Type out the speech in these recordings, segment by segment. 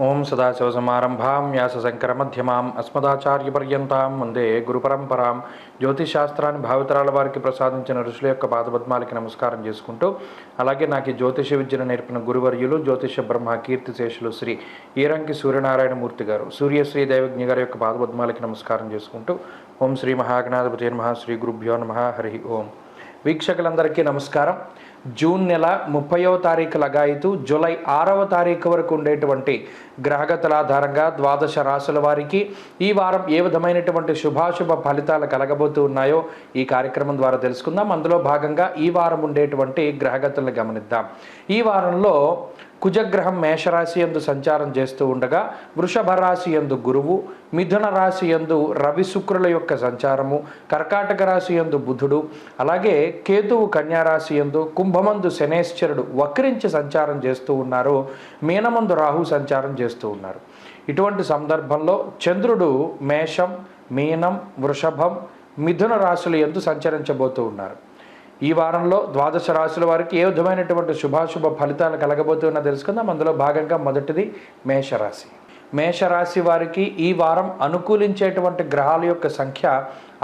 ఓం సదాశివసమారంభాం వ్యాసశంకరమధ్యమాం అస్మదాచార్యపర్యంతాం వందే గురుపరంపరాం. జ్యోతిషాస్త్రాన్ని భావితరాల వారికి ప్రసాదించిన ఋషుల యొక్క పాదపద్మాలకి నమస్కారం చేసుకుంటూ, అలాగే నాకు ఈ జ్యోతిష విద్యను నేర్పిన గురువర్యులు జ్యోతిష బ్రహ్మ కీర్తిశేషులు శ్రీ ఈరంకి సూర్యనారాయణమూర్తి గారు, సూర్యశ్రీ దైవజ్ఞ గారి యొక్క పాదపద్మాలకి నమస్కారం చేసుకుంటూ, ఓం శ్రీ మహాగణాధిపతి నమః, శ్రీ గురుభ్యో నమః, హరి ఓం. వీక్షకులందరికీ నమస్కారం. జూన్ నెల 30వ తారీఖు లగాయితూ జూలై 6వ తారీఖు వరకు ఉండేటువంటి గ్రహగతుల ఆధారంగా ద్వాదశ రాశుల వారికి ఈ వారం ఏ విధమైనటువంటి శుభాశుభ ఫలితాలు కలగబోతూ ఉన్నాయో ఈ కార్యక్రమం ద్వారా తెలుసుకుందాం. అందులో భాగంగా ఈ వారం ఉండేటువంటి గ్రహగతులను గమనిద్దాం. ఈ వారంలో కుజగ్రహం మేషరాశి యందు సంచారం చేస్తూ ఉండగా, వృషభ రాశి యందు గురువు, మిథున రాశి యందు రవి శుక్రుల యొక్క సంచారము, కర్కాటక రాశి యందు బుధుడు, అలాగే కేతువు కన్యారాశి యందు, కుంభమందు శనేశ్వరుడు వక్రించి సంచారం చేస్తూ ఉన్నారు. మీనమందు రాహు సంచారం చేస్తూ ఉన్నారు. ఇటువంటి సందర్భంలో చంద్రుడు మేషం, మీనం, వృషభం, మిథున రాశుల యందు సంచరించబోతూ ఉన్నారు. ఈ వారంలో ద్వాదశ రాశుల వారికి ఏ విధమైనటువంటి శుభాశుభ ఫలితాలు కలగబోతున్నా తెలుసుకుందాం. అందులో భాగంగా మొదటిది మేషరాశి. మేషరాశి వారికి ఈ వారం అనుకూలించేటువంటి గ్రహాల యొక్క సంఖ్య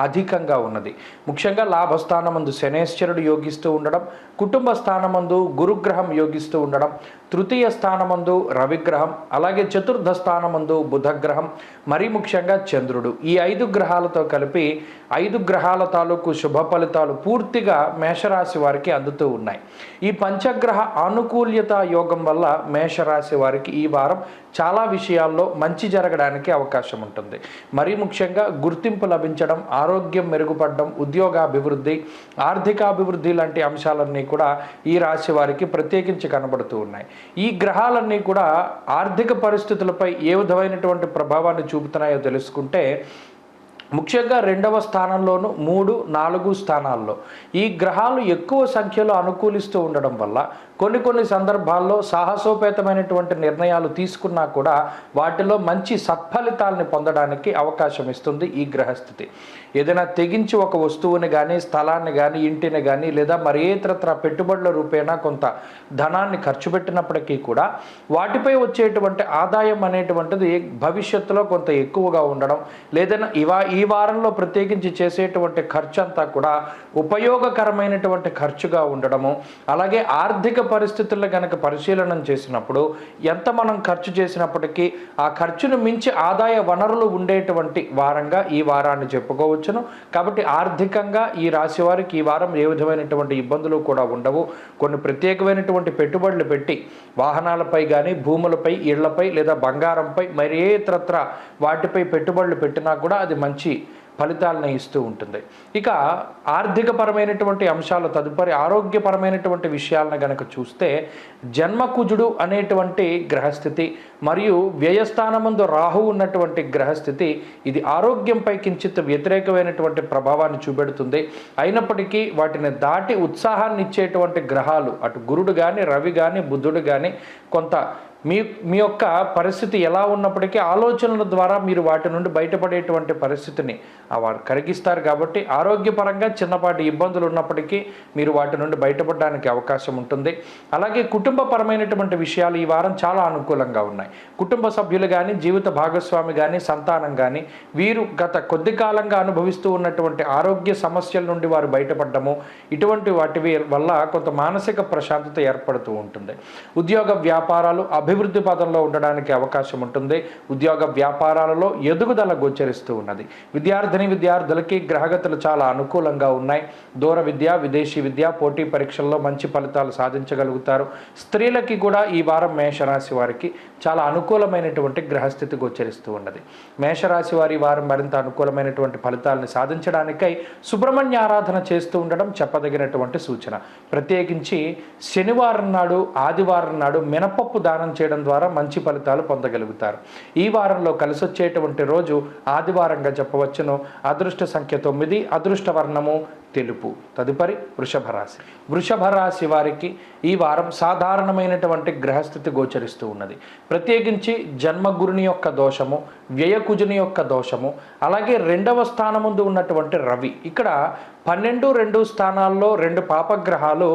అధికంగా ఉన్నది. ముఖ్యంగా లాభస్థానమందు శనేశ్వరుడు యోగిస్తూ ఉండడం, కుటుంబ స్థానమందు గురుగ్రహం యోగిస్తూ ఉండడం, తృతీయ స్థానమందు రవిగ్రహం, అలాగే చతుర్థ స్థానమందు బుధగ్రహం, మరీ ముఖ్యంగా చంద్రుడు. ఈ 5 గ్రహాలతో కలిపి 5 గ్రహాల తాలూకు శుభ ఫలితాలు పూర్తిగా మేషరాశి వారికి అందుతూ ఉన్నాయి. ఈ పంచగ్రహ ఆనుకూల్యత యోగం వల్ల మేషరాశి వారికి ఈ వారం చాలా విషయాల్లో మంచి జరగడానికి అవకాశం ఉంటుంది. మరీ ముఖ్యంగా గుర్తింపు లభించడం, ఆరోగ్యం మెరుగుపడడం, ఉద్యోగాభివృద్ధి, ఆర్థికాభివృద్ధి లాంటి అంశాలన్నీ కూడా ఈ రాశి వారికి ప్రత్యేకించి కనబడుతూ ఉన్నాయి. ఈ గ్రహాలన్నీ కూడా ఆర్థిక పరిస్థితులపై ఏ విధమైనటువంటి ప్రభావాన్ని చూపుతున్నాయో తెలుసుకుంటే, ముఖ్యంగా 2వ స్థానంలోను 3, 4 స్థానాల్లో ఈ గ్రహాలు ఎక్కువ సంఖ్యలో అనుకూలిస్తూ ఉండడం వల్ల కొన్ని సందర్భాల్లో సాహసోపేతమైనటువంటి నిర్ణయాలు తీసుకున్నా కూడా వాటిలో మంచి సత్ఫలితాలని పొందడానికి అవకాశం ఇస్తుంది ఈ గ్రహస్థితి. ఏదైనా తెగించి ఒక వస్తువుని కానీ, స్థలాన్ని కానీ, ఇంటిని కానీ, లేదా మరి ఇతరత్ర పెట్టుబడుల రూపేణా కొంత ధనాన్ని ఖర్చు పెట్టినప్పటికీ కూడా వాటిపై వచ్చేటువంటి ఆదాయం అనేటువంటిది భవిష్యత్తులో కొంత ఎక్కువగా ఉండడం, లేదైనా ఈ వారంలో ప్రత్యేకించి చేసేటువంటి ఖర్చు అంతా కూడా ఉపయోగకరమైనటువంటి ఖర్చుగా ఉండడము, అలాగే ఆర్థిక పరిస్థితుల్లో కనుక పరిశీలన చేసినప్పుడు ఎంత మనం ఖర్చు చేసినప్పటికీ ఆ ఖర్చును మించి ఆదాయ వనరులు ఉండేటువంటి వారంగా ఈ వారాన్ని చెప్పుకోవచ్చును. కాబట్టి ఆర్థికంగా ఈ రాశి వారికి ఈ వారం ఏ విధమైనటువంటి ఇబ్బందులు కూడా ఉండవు. కొన్ని ప్రత్యేకమైనటువంటి పెట్టుబడులు పెట్టి వాహనాలపై కానీ, భూములపై, ఇళ్లపై లేదా బంగారంపై మరి ఏ ఇతరత్ర వాటిపై పెట్టుబడులు పెట్టినా కూడా అది మంచి ఫలితాలను ఇస్తూ ఉంటుంది. ఇక ఆర్థికపరమైనటువంటి అంశాలు తదుపరి ఆరోగ్యపరమైనటువంటి విషయాలను గనక చూస్తే, జన్మకుజుడు అనేటువంటి గ్రహస్థితి మరియు వ్యయస్థానమందు రాహు ఉన్నటువంటి గ్రహస్థితి ఇది ఆరోగ్యంపై కించిత్ వ్యతిరేకమైనటువంటి ప్రభావాన్ని చూపెడుతుంది. అయినప్పటికీ వాటిని దాటి ఉత్సాహాన్ని ఇచ్చేటువంటి గ్రహాలు అటు గురుడు కానీ, రవి కానీ, బుధుడు కానీ కొంత మీ యొక్క పరిస్థితి ఎలా ఉన్నప్పటికీ ఆలోచనల ద్వారా మీరు వాటి నుండి బయటపడేటువంటి పరిస్థితిని వారు కలిగిస్తారు. కాబట్టి ఆరోగ్యపరంగా చిన్నపాటి ఇబ్బందులు ఉన్నప్పటికీ మీరు వాటి నుండి బయటపడడానికి అవకాశం ఉంటుంది. అలాగే కుటుంబపరమైనటువంటి విషయాలు ఈ వారం చాలా అనుకూలంగా ఉన్నాయి. కుటుంబ సభ్యులు కానీ, జీవిత భాగస్వామి కానీ, సంతానం కానీ వీరు గత కొద్ది కాలంగా అనుభవిస్తూ ఉన్నటువంటి ఆరోగ్య సమస్యల నుండి వారు బయటపడము, ఇటువంటి వాటి వల్ల కొంత మానసిక ప్రశాంతత ఏర్పడుతూ ఉంటుంది. ఉద్యోగ వ్యాపారాలు అభివృద్ధి పదంలో ఉండడానికి అవకాశం ఉంటుంది. ఉద్యోగ వ్యాపారాలలో ఎదుగుదల గోచరిస్తూ ఉన్నది. విద్యార్థులకి గ్రహగతులు చాలా అనుకూలంగా ఉన్నాయి. దూర విద్య, విదేశీ విద్య, పోటీ పరీక్షల్లో మంచి ఫలితాలు సాధించగలుగుతారు. స్త్రీలకి కూడా ఈ వారం మేషరాశి వారికి చాలా అనుకూలమైనటువంటి గ్రహస్థితి గోచరిస్తూ ఉన్నది. మేషరాశి వారి వారం మరింత అనుకూలమైనటువంటి ఫలితాలను సాధించడానికై సుబ్రహ్మణ్య ఆరాధన చేస్తూ ఉండడం చెప్పదగినటువంటి సూచన. ప్రత్యేకించి శనివారం నాడు, ఆదివారం నాడు మినపప్పు దానం చేయడం ద్వారా మంచి ఫలితాలు పొందగలుగుతారు. ఈ వారంలో కలిసి వచ్చేటువంటి రోజు ఆదివారంగా చెప్పవచ్చును. అదృష్ట సంఖ్య 9, అదృష్ట వర్ణము తెలుపు. తదుపరి వృషభ రాశి. వృషభ రాశి వారికి ఈ వారం సాధారణమైనటువంటి గ్రహస్థితి గోచరిస్తూ ఉన్నది. ప్రత్యేకించి జన్మగురుని యొక్క దోషము, వ్యయకుజుని యొక్క దోషము, అలాగే 2వ స్థానముందు ఉన్నటువంటి రవి, ఇక్కడ 12, 2 స్థానాల్లో 2 పాపగ్రహాలు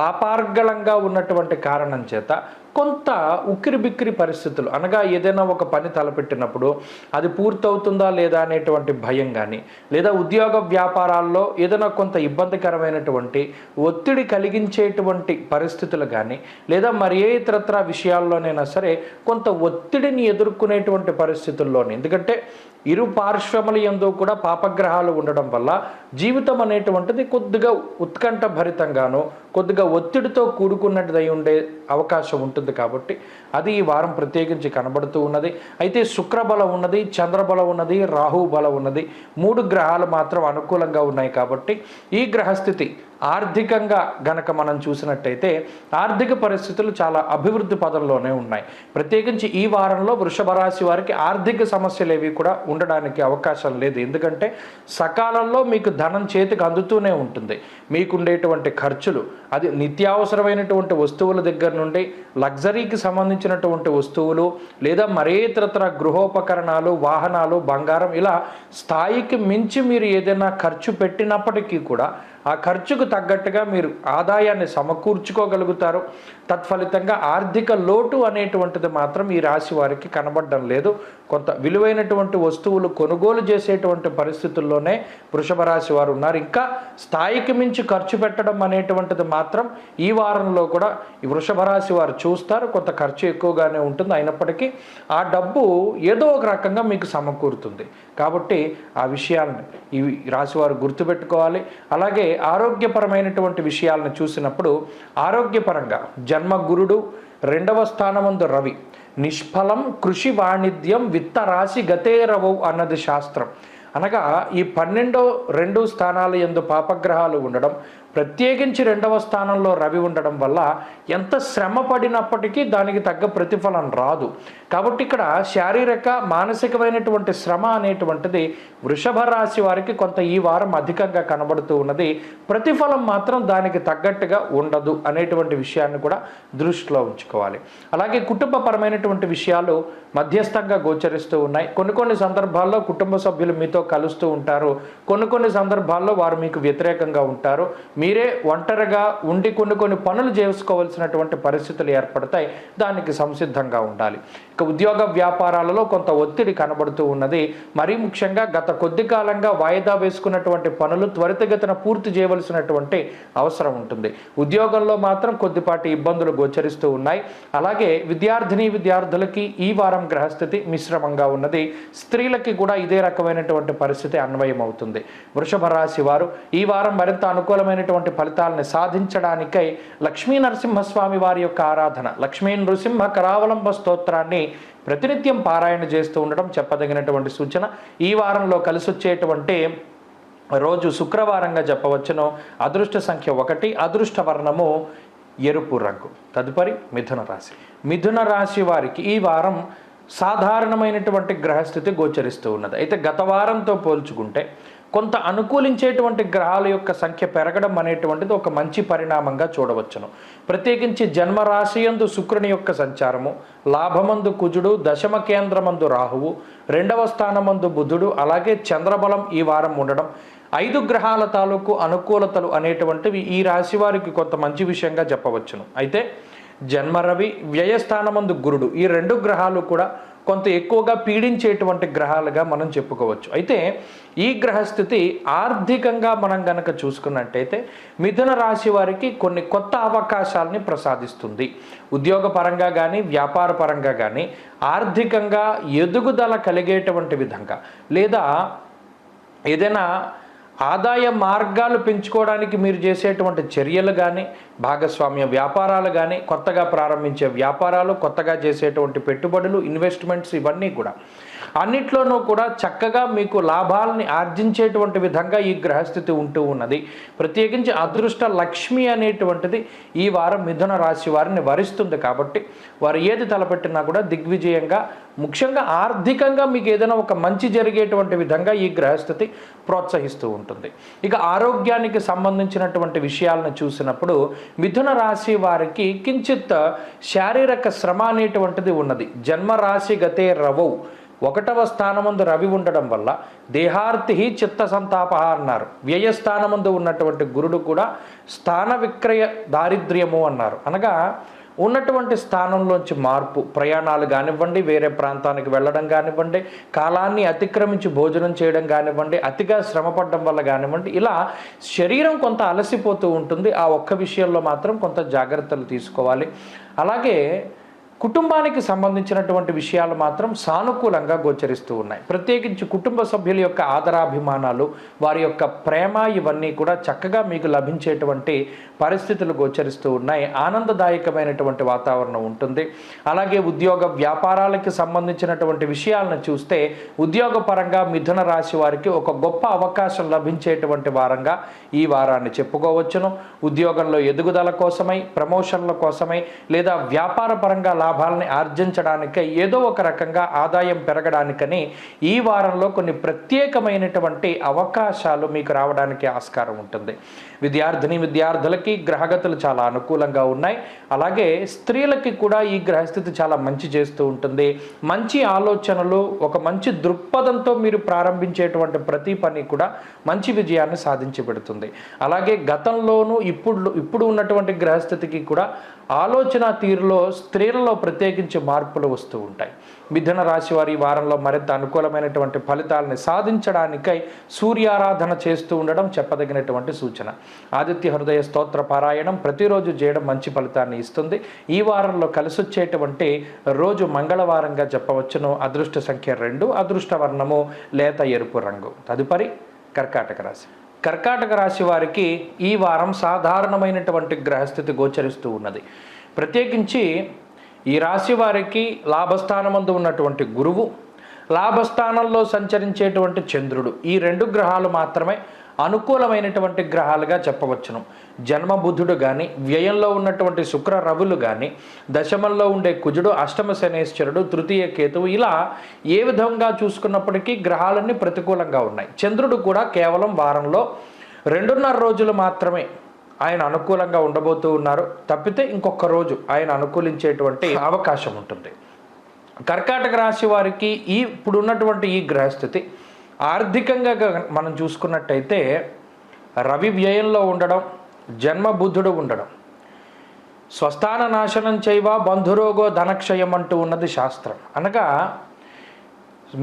పాపార్గళంగా ఉన్నటువంటి కారణం చేత కొంత ఉక్కిరి బిక్కిరి పరిస్థితులు, అనగా ఏదైనా ఒక పని తలపెట్టినప్పుడు అది పూర్తవుతుందా లేదా అనేటువంటి భయం కానీ, లేదా ఉద్యోగ వ్యాపారాల్లో ఏదైనా కొంత ఇబ్బందికరమైనటువంటి ఒత్తిడి కలిగించేటువంటి పరిస్థితులు కానీ, లేదా మరి ఏ ఇతరత్ర విషయాల్లోనైనా సరే కొంత ఒత్తిడిని ఎదుర్కొనేటువంటి పరిస్థితుల్లోనే, ఎందుకంటే ఇరు పార్శ్వముల యందు కూడా పాపగ్రహాలు ఉండడం వల్ల జీవితం అనేటువంటిది కొద్దిగా ఉత్కంఠ భరితంగాను, కొద్దిగా ఒత్తిడితో కూడుకున్నట్టుదై ఉండే అవకాశం ఉంటుంది. కాబట్టి అది ఈ వారం ప్రత్యేకించి కనబడుతూ ఉన్నది. అయితే శుక్రబలం ఉన్నది, చంద్రబలం ఉన్నది, రాహు బలం ఉన్నది, 3 గ్రహాలు మాత్రం అనుకూలంగా ఉన్నాయి. కాబట్టి ఈ గ్రహస్థితి ఆర్థికంగా గనక మనం చూసినట్టయితే ఆర్థిక పరిస్థితులు చాలా అభివృద్ధి పదంలోనే ఉన్నాయి. ప్రత్యేకించి ఈ వారంలో వృషభ రాశి వారికి ఆర్థిక సమస్యలు ఏవి కూడా ఉండడానికి అవకాశం లేదు. ఎందుకంటే సకాలంలో మీకు ధనం చేతికి అందుతూనే ఉంటుంది. మీకుండేటువంటి ఖర్చులు, అది నిత్యావసరమైనటువంటి వస్తువుల దగ్గర నుండి లగ్జరీకి సంబంధించినటువంటి వస్తువులు, లేదా మరే ఇతరత్ర గృహోపకరణాలు, వాహనాలు, బంగారం, ఇలా స్థాయికి మించి మీరు ఏదైనా ఖర్చు పెట్టినప్పటికీ కూడా ఆ ఖర్చుకు తగ్గట్టుగా మీరు ఆదాయాన్ని సమకూర్చుకోగలుగుతారు. తత్ఫలితంగా ఆర్థిక లోటు అనేటువంటిది మాత్రం ఈ రాశి వారికి కనబడడం లేదు. కొంత విలువైనటువంటి వస్తువులు కొనుగోలు చేసేటువంటి పరిస్థితుల్లోనే వృషభ రాశి వారు ఉన్నారు. ఇంకా స్థాయికి మించి ఖర్చు పెట్టడం అనేటువంటిది మాత్రం ఈ వారంలో కూడా ఈ వృషభ రాశి వారు చూస్తారు. కొంత ఖర్చు ఎక్కువగానే ఉంటుంది, అయినప్పటికీ ఆ డబ్బు ఏదో ఒక రకంగా మీకు సమకూరుతుంది. కాబట్టి ఆ విషయాలను ఈ రాశి వారు గుర్తుపెట్టుకోవాలి. అలాగే ఆరోగ్యపరమైనటువంటి విషయాలను చూసినప్పుడు ఆరోగ్యపరంగా జన్మ గురుడు, 2వ స్థానమందు రవి, నిష్ఫలం కృషి వాణిజ్యం విత్త రాశి గతేరవు అన్నది శాస్త్రం. అనగా ఈ 12 స్థానాల యందు పాపగ్రహాలు ఉండడం, ప్రత్యేకించి 2వ స్థానంలో రవి ఉండడం వల్ల ఎంత శ్రమ పడినప్పటికీ దానికి తగ్గ ప్రతిఫలం రాదు. కాబట్టి ఇక్కడ శారీరక మానసికమైనటువంటి శ్రమ అనేటువంటిది వృషభ రాశి వారికి కొంత ఈ వారం అధికంగా కనబడుతూ ఉన్నది. ప్రతిఫలం మాత్రం దానికి తగ్గట్టుగా ఉండదు అనేటువంటి విషయాన్ని కూడా దృష్టిలో ఉంచుకోవాలి. అలాగే కుటుంబపరమైనటువంటి విషయాలు మధ్యస్థంగా గోచరిస్తూ ఉన్నాయి. కొన్ని సందర్భాల్లో కుటుంబ సభ్యులు మీతో కలుస్తూ ఉంటారు, కొన్ని సందర్భాల్లో వారు మీకు వ్యతిరేకంగా ఉంటారు. మీరే ఒంటరిగా ఉండి కొన్ని పనులు చేసుకోవాల్సినటువంటి పరిస్థితులు ఏర్పడతాయి. దానికి సంసిద్ధంగా ఉండాలి. ఇక ఉద్యోగ వ్యాపారాలలో కొంత ఒత్తిడి కనబడుతూ ఉన్నది. మరీ ముఖ్యంగా గత కొద్ది కాలంగా వాయిదా వేసుకున్నటువంటి పనులు త్వరితగతిన పూర్తి చేయవలసినటువంటి అవసరం ఉంటుంది. ఉద్యోగంలో మాత్రం కొద్దిపాటి ఇబ్బందులు గోచరిస్తూ ఉన్నాయి. అలాగే విద్యార్థులకి ఈ వారం గ్రహస్థితి మిశ్రమంగా ఉన్నది. స్త్రీలకి కూడా ఇదే రకమైనటువంటి పరిస్థితి అన్వయం అవుతుంది. వృషభ రాశి వారు ఈ వారం మరింత అనుకూలమైనటువంటి ఫలితాలను సాధించడానికై లక్ష్మీ నరసింహస్వామి వారి యొక్క ఆరాధన, లక్ష్మీ నృసింహ కరావలంబ స్తోత్రాన్ని ప్రతినిత్యం పారాయణ చేస్తూ ఉండడం చెప్పదగినటువంటి సూచన. ఈ వారంలో కలిసి వచ్చేటువంటి రోజు శుక్రవారంగా చెప్పవచ్చును. అదృష్ట సంఖ్య 1, అదృష్ట వర్ణము ఎరుపు రంగు. తదుపరి మిథున రాశి. మిథున రాశి వారికి ఈ వారం సాధారణమైనటువంటి గ్రహస్థితి గోచరిస్తూ ఉన్నది. అయితే గత వారంతో పోల్చుకుంటే కొంత అనుకూలించేటువంటి గ్రహాల యొక్క సంఖ్య పెరగడం అనేటువంటిది ఒక మంచి పరిణామంగా చూడవచ్చును. ప్రత్యేకించి జన్మరాశియందు శుక్రుని యొక్క సంచారము, లాభమందు కుజుడు, దశమ కేంద్రమందు రాహువు, 2వ స్థానమందు బుధుడు, అలాగే చంద్రబలం ఈ వారం ఉండడం, 5 గ్రహాల తాలూకు అనుకూలతలు అనేటువంటివి ఈ రాశి వారికి కొంత మంచి విషయంగా చెప్పవచ్చును. అయితే జన్మరవి, వ్యయస్థానమందు గురుడు, ఈ 2 గ్రహాలు కూడా కొంత ఎక్కువగా పీడించేటువంటి గ్రహాలుగా మనం చెప్పుకోవచ్చు. అయితే ఈ గ్రహస్థితి ఆర్థికంగా మనం గనక చూసుకున్నట్టయితే మిథున రాశి వారికి కొన్ని కొత్త అవకాశాలని ప్రసాదిస్తుంది. ఉద్యోగ పరంగా కానీ, వ్యాపార పరంగా కానీ ఆర్థికంగా ఎదుగుదల కలిగేటువంటి విధంగా, లేదా ఏదైనా ఆదాయ మార్గాలు పెంచుకోవడానికి మీరు చేసేటువంటి చర్యలు కానీ, భాగస్వామ్య వ్యాపారాలు కానీ, కొత్తగా ప్రారంభించే వ్యాపారాలు, కొత్తగా చేసేటువంటి పెట్టుబడులు, ఇన్వెస్ట్మెంట్స్, ఇవన్నీ కూడా అన్నిట్లోనూ కూడా చక్కగా మీకు లాభాలని ఆర్జించేటువంటి విధంగా ఈ గ్రహస్థితి ఉంటూ ఉన్నది. ప్రత్యేకించి అదృష్ట లక్ష్మి అనేటువంటిది ఈ వారం మిథున రాశి వారిని వరిస్తుంది. కాబట్టి వారు ఏది తలపెట్టినా కూడా దిగ్విజయంగా, ముఖ్యంగా ఆర్థికంగా మీకు ఏదైనా ఒక మంచి జరిగేటువంటి విధంగా ఈ గ్రహస్థితి ప్రోత్సహిస్తూ ఉంటుంది. ఇక ఆరోగ్యానికి సంబంధించినటువంటి విషయాలను చూసినప్పుడు మిథున రాశి వారికి కించిత్ శారీరక శ్రమ అనేటువంటిది ఉన్నది. జన్మరాశి గతే రవౌ, ఒకటవ స్థానమందు రవి ఉండడం వల్ల దేహార్తి చిత్త సంతాప అన్నారు. వ్యయస్థానమందు ఉన్నటువంటి గురుడు కూడా స్థాన విక్రయ దారిద్ర్యము అన్నారు. అనగా ఉన్నటువంటి స్థానంలోంచి మార్పు, ప్రయాణాలు కానివ్వండి, వేరే ప్రాంతానికి వెళ్ళడం కానివ్వండి, కాలాన్ని అతిక్రమించి భోజనం చేయడం కానివ్వండి, అతిగా శ్రమపడడం వల్ల కానివ్వండి, ఇలా శరీరం కొంత అలసిపోతూ ఉంటుంది. ఆ ఒక్క విషయంలో మాత్రం కొంత జాగ్రత్తలు తీసుకోవాలి. అలాగే కుటుంబానికి సంబంధించినటువంటి విషయాలు మాత్రం సానుకూలంగా గోచరిస్తూ ఉన్నాయి. ప్రత్యేకించి కుటుంబ సభ్యుల యొక్క ఆదరాభిమానాలు, వారి యొక్క ప్రేమ, ఇవన్నీ కూడా చక్కగా మీకు లభించేటువంటి పరిస్థితులు గోచరిస్తూ ఉన్నాయి. ఆనందదాయకమైనటువంటి వాతావరణం ఉంటుంది. అలాగే ఉద్యోగ వ్యాపారాలకి సంబంధించినటువంటి విషయాలను చూస్తే ఉద్యోగపరంగా మిథున రాశి వారికి ఒక గొప్ప అవకాశం లభించేటువంటి వారంగా ఈ వారాన్ని చెప్పుకోవచ్చును. ఉద్యోగంలో ఎదుగుదల కోసమై, ప్రమోషన్ల కోసమై, లేదా వ్యాపార పరంగా లాభాలని ఆర్జించడానికై, ఏదో ఒక రకంగా ఆదాయం పెరగడానికని ఈ వారంలో కొన్ని ప్రత్యేకమైనటువంటి అవకాశాలు మీకు రావడానికి ఆస్కారం ఉంటుంది. విద్యార్థులకి గ్రహగతులు చాలా అనుకూలంగా ఉన్నాయి. అలాగే స్త్రీలకి కూడా ఈ గ్రహస్థితి చాలా మంచి చేస్తూ ఉంటుంది. మంచి ఆలోచనలు, ఒక మంచి దృక్పథంతో మీరు ప్రారంభించేటువంటి ప్రతి పని కూడా మంచి విజయాన్ని సాధించి పెడుతుంది. అలాగే గతంలోనూ ఇప్పుడు ఉన్నటువంటి గ్రహస్థితికి కూడా ఆలోచన తీరులో స్త్రీలలో ప్రత్యేకించి మార్పులు వస్తూ ఉంటాయి. మిథున రాశి వారి ఈ వారంలో మరింత అనుకూలమైనటువంటి ఫలితాలని సాధించడానికై సూర్యారాధన చేస్తూ ఉండడం చెప్పదగినటువంటి సూచన. ఆదిత్య హృదయ స్తోత్ర పారాయణం ప్రతిరోజు చేయడం మంచి ఫలితాన్ని ఇస్తుంది. ఈ వారంలో కలిసొచ్చేటువంటి రోజు మంగళవారంగా చెప్పవచ్చును. అదృష్ట సంఖ్య 2, అదృష్ట వర్ణము లేత ఎరుపు రంగు. తదుపరి కర్కాటక రాశి. కర్కాటక రాశి వారికి ఈ వారం సాధారణమైనటువంటి గ్రహస్థితి గోచరిస్తూ ఉన్నది. ప్రత్యేకించి ఈ రాశి వారికి లాభస్థానమందు ఉన్నటువంటి గురువు, లాభస్థానంలో సంచరించేటువంటి చంద్రుడు, ఈ 2 గ్రహాలు మాత్రమే అనుకూలమైనటువంటి గ్రహాలుగా చెప్పవచ్చును. జన్మ బుధుడు కానీ, వ్యయంలో ఉన్నటువంటి శుక్ర రవులు కానీ, దశమంలో ఉండే కుజుడు, అష్టమ శనేశ్వరుడు, తృతీయ కేతువు, ఇలా ఏ విధంగా చూసుకున్నప్పటికీ గ్రహాలన్నీ ప్రతికూలంగా ఉన్నాయి. చంద్రుడు కూడా కేవలం వారంలో 2.5 రోజులు మాత్రమే ఆయన అనుకూలంగా ఉండబోతూ ఉన్నారు. తప్పితే ఇంకొక రోజు ఆయన అనుకూలించేటువంటి అవకాశం ఉంటుంది. కర్కాటక రాశి వారికి ఇప్పుడు ఉన్నటువంటి ఈ గ్రహస్థితి ఆర్థికంగా మనం చూసుకున్నట్టయితే రవి వ్యయంలో ఉండడం, జన్మ బుధుడు ఉండడం, స్వస్థాన నాశనం చేయవా బంధురోగో ధనక్షయం అంటూ ఉన్నది శాస్త్రం. అనగా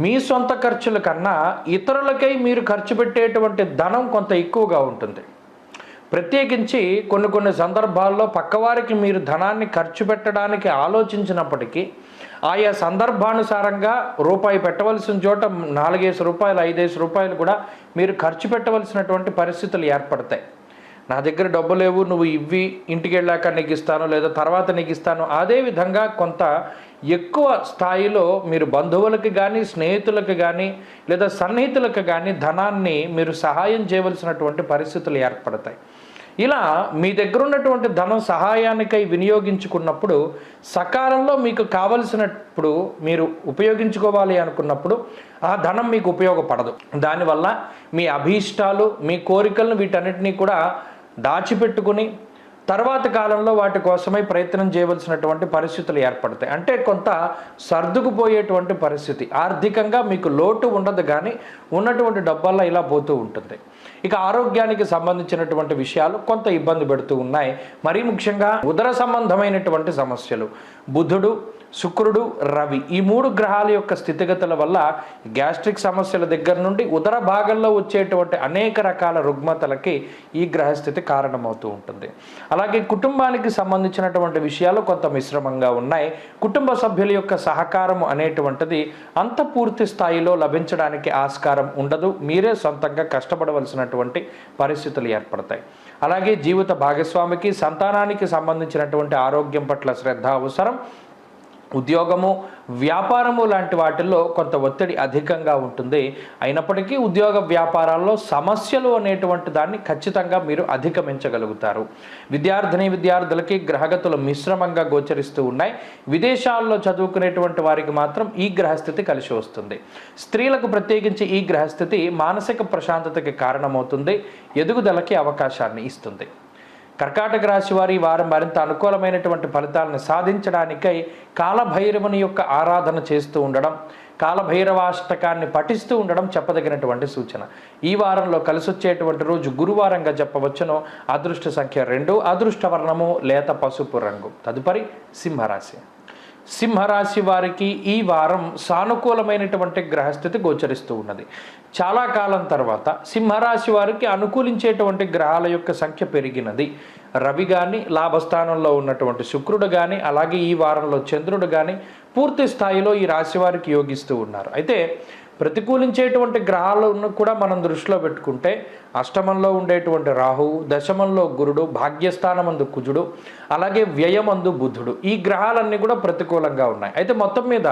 మీ సొంత ఖర్చుల కన్నా ఇతరులకై మీరు ఖర్చు పెట్టేటువంటి ధనం కొంత ఎక్కువగా ఉంటుంది. ప్రత్యేకించి కొన్ని సందర్భాల్లో పక్కవారికి మీరు ధనాన్ని ఖర్చు పెట్టడానికి ఆలోచించినప్పటికీ ఆయా సందర్భానుసారంగా రూపాయి పెట్టవలసిన చోట 4 రూపాయలు 5 రూపాయలు కూడా మీరు ఖర్చు పెట్టవలసినటువంటి పరిస్థితులు ఏర్పడతాయి. నా దగ్గర డబ్బు లేవు, నువ్వు ఇవ్వి, ఇంటికి వెళ్ళాక నీకు ఇస్తాను, లేదా తర్వాత నీకు ఇస్తాను. అదేవిధంగా కొంత ఎక్కువ స్థాయిలో మీరు బంధువులకు కానీ, స్నేహితులకు కానీ, లేదా సన్నిహితులకు కానీ ధనాన్ని మీరు సహాయం చేయవలసినటువంటి పరిస్థితులు ఏర్పడతాయి. ఇలా మీ దగ్గర ఉన్నటువంటి ధనం సహాయానికై వినియోగించుకున్నప్పుడు, సకాలంలో మీకు కావలసినప్పుడు మీరు ఉపయోగించుకోవాలి అనుకున్నప్పుడు ఆ ధనం మీకు ఉపయోగపడదు. దానివల్ల మీ అభీష్టాలు, మీ కోరికలను, వీటన్నిటినీ కూడా దాచిపెట్టుకుని తర్వాత కాలంలో వాటి కోసమై ప్రయత్నం చేయవలసినటువంటి పరిస్థితులు ఏర్పడతాయి. అంటే కొంత సర్దుకుపోయేటువంటి పరిస్థితి. ఆర్థికంగా మీకు లోటు ఉండదు, కానీ ఉన్నటువంటి డబ్బల్లా ఇలా పోతూ ఉంటుంది. ఇక ఆరోగ్యానికి సంబంధించినటువంటి విషయాలు కొంత ఇబ్బంది పెడుతూ ఉన్నాయి. మరీ ముఖ్యంగా ఉదర సంబంధమైనటువంటి సమస్యలు, బుధుడు, శుక్రుడు, రవి, ఈ 3 గ్రహాల యొక్క స్థితిగతుల వల్ల గ్యాస్ట్రిక్ సమస్యల దగ్గర నుండి ఉదర భాగంలో వచ్చేటువంటి అనేక రకాల రుగ్మతలకి ఈ గ్రహస్థితి కారణమవుతూ ఉంటుంది. అలాగే కుటుంబానికి సంబంధించినటువంటి విషయాలు కొంత మిశ్రమంగా ఉన్నాయి. కుటుంబ సభ్యుల యొక్క సహకారం అనేటువంటిది అంత పూర్తి స్థాయిలో లభించడానికి ఆస్కారం ఉండదు. మీరే సొంతంగా కష్టపడవలసినటువంటి పరిస్థితులు ఏర్పడతాయి. అలాగే జీవిత భాగస్వామికి, సంతానానికి సంబంధించినటువంటి ఆరోగ్యం పట్ల శ్రద్ధ అవసరం. ఉద్యోగము, వ్యాపారము లాంటి వాటిల్లో కొంత ఒత్తిడి అధికంగా ఉంటుంది. అయినప్పటికీ ఉద్యోగ వ్యాపారాల్లో సమస్యలు అనేటువంటి దాన్ని ఖచ్చితంగా మీరు అధిగమించగలుగుతారు. విద్యార్థులకి గ్రహగతులు మిశ్రమంగా గోచరిస్తూ ఉన్నాయి. విదేశాల్లో చదువుకునేటువంటి వారికి మాత్రం ఈ గ్రహస్థితి కలిసి వస్తుంది. స్త్రీలకు ప్రత్యేకించి ఈ గ్రహస్థితి మానసిక ప్రశాంతతకి కారణమవుతుంది, ఎదుగుదలకి అవకాశాన్ని ఇస్తుంది. కర్కాటక రాశి వారి వారం మరింత అనుకూలమైనటువంటి ఫలితాలను సాధించడానికై కాలభైరవుని యొక్క ఆరాధన చేస్తూ ఉండడం, కాలభైరవాష్టకాన్ని పఠిస్తూ ఉండడం చెప్పదగినటువంటి సూచన. ఈ వారంలో కలిసొచ్చేటువంటి రోజు గురువారంగా చెప్పవచ్చును. అదృష్ట సంఖ్య 2, అదృష్ట వర్ణము లేత పసుపు రంగు. తదుపరి సింహరాశి. సింహరాశి వారికి ఈ వారం సానుకూలమైనటువంటి గ్రహస్థితి గోచరిస్తూ ఉన్నది. చాలా కాలం తర్వాత సింహరాశి వారికి అనుకూలించేటువంటి గ్రహాల యొక్క సంఖ్య పెరిగినది. రవి కానీ, లాభస్థానంలో ఉన్నటువంటి శుక్రుడు కానీ, అలాగే ఈ వారంలో చంద్రుడు కానీ పూర్తి స్థాయిలో ఈ రాశి వారికి యోగిస్తూ ఉన్నారు. అయితే ప్రతికూలించేటువంటి గ్రహాలను కూడా మనం దృష్టిలో పెట్టుకుంటే అష్టమంలో ఉండేటువంటి రాహువు, దశమంలో గురుడు, భాగ్యస్థానమందు కుజుడు, అలాగే వ్యయమందు బుధుడు, ఈ గ్రహాలన్నీ కూడా ప్రతికూలంగా ఉన్నాయి. అయితే మొత్తం మీద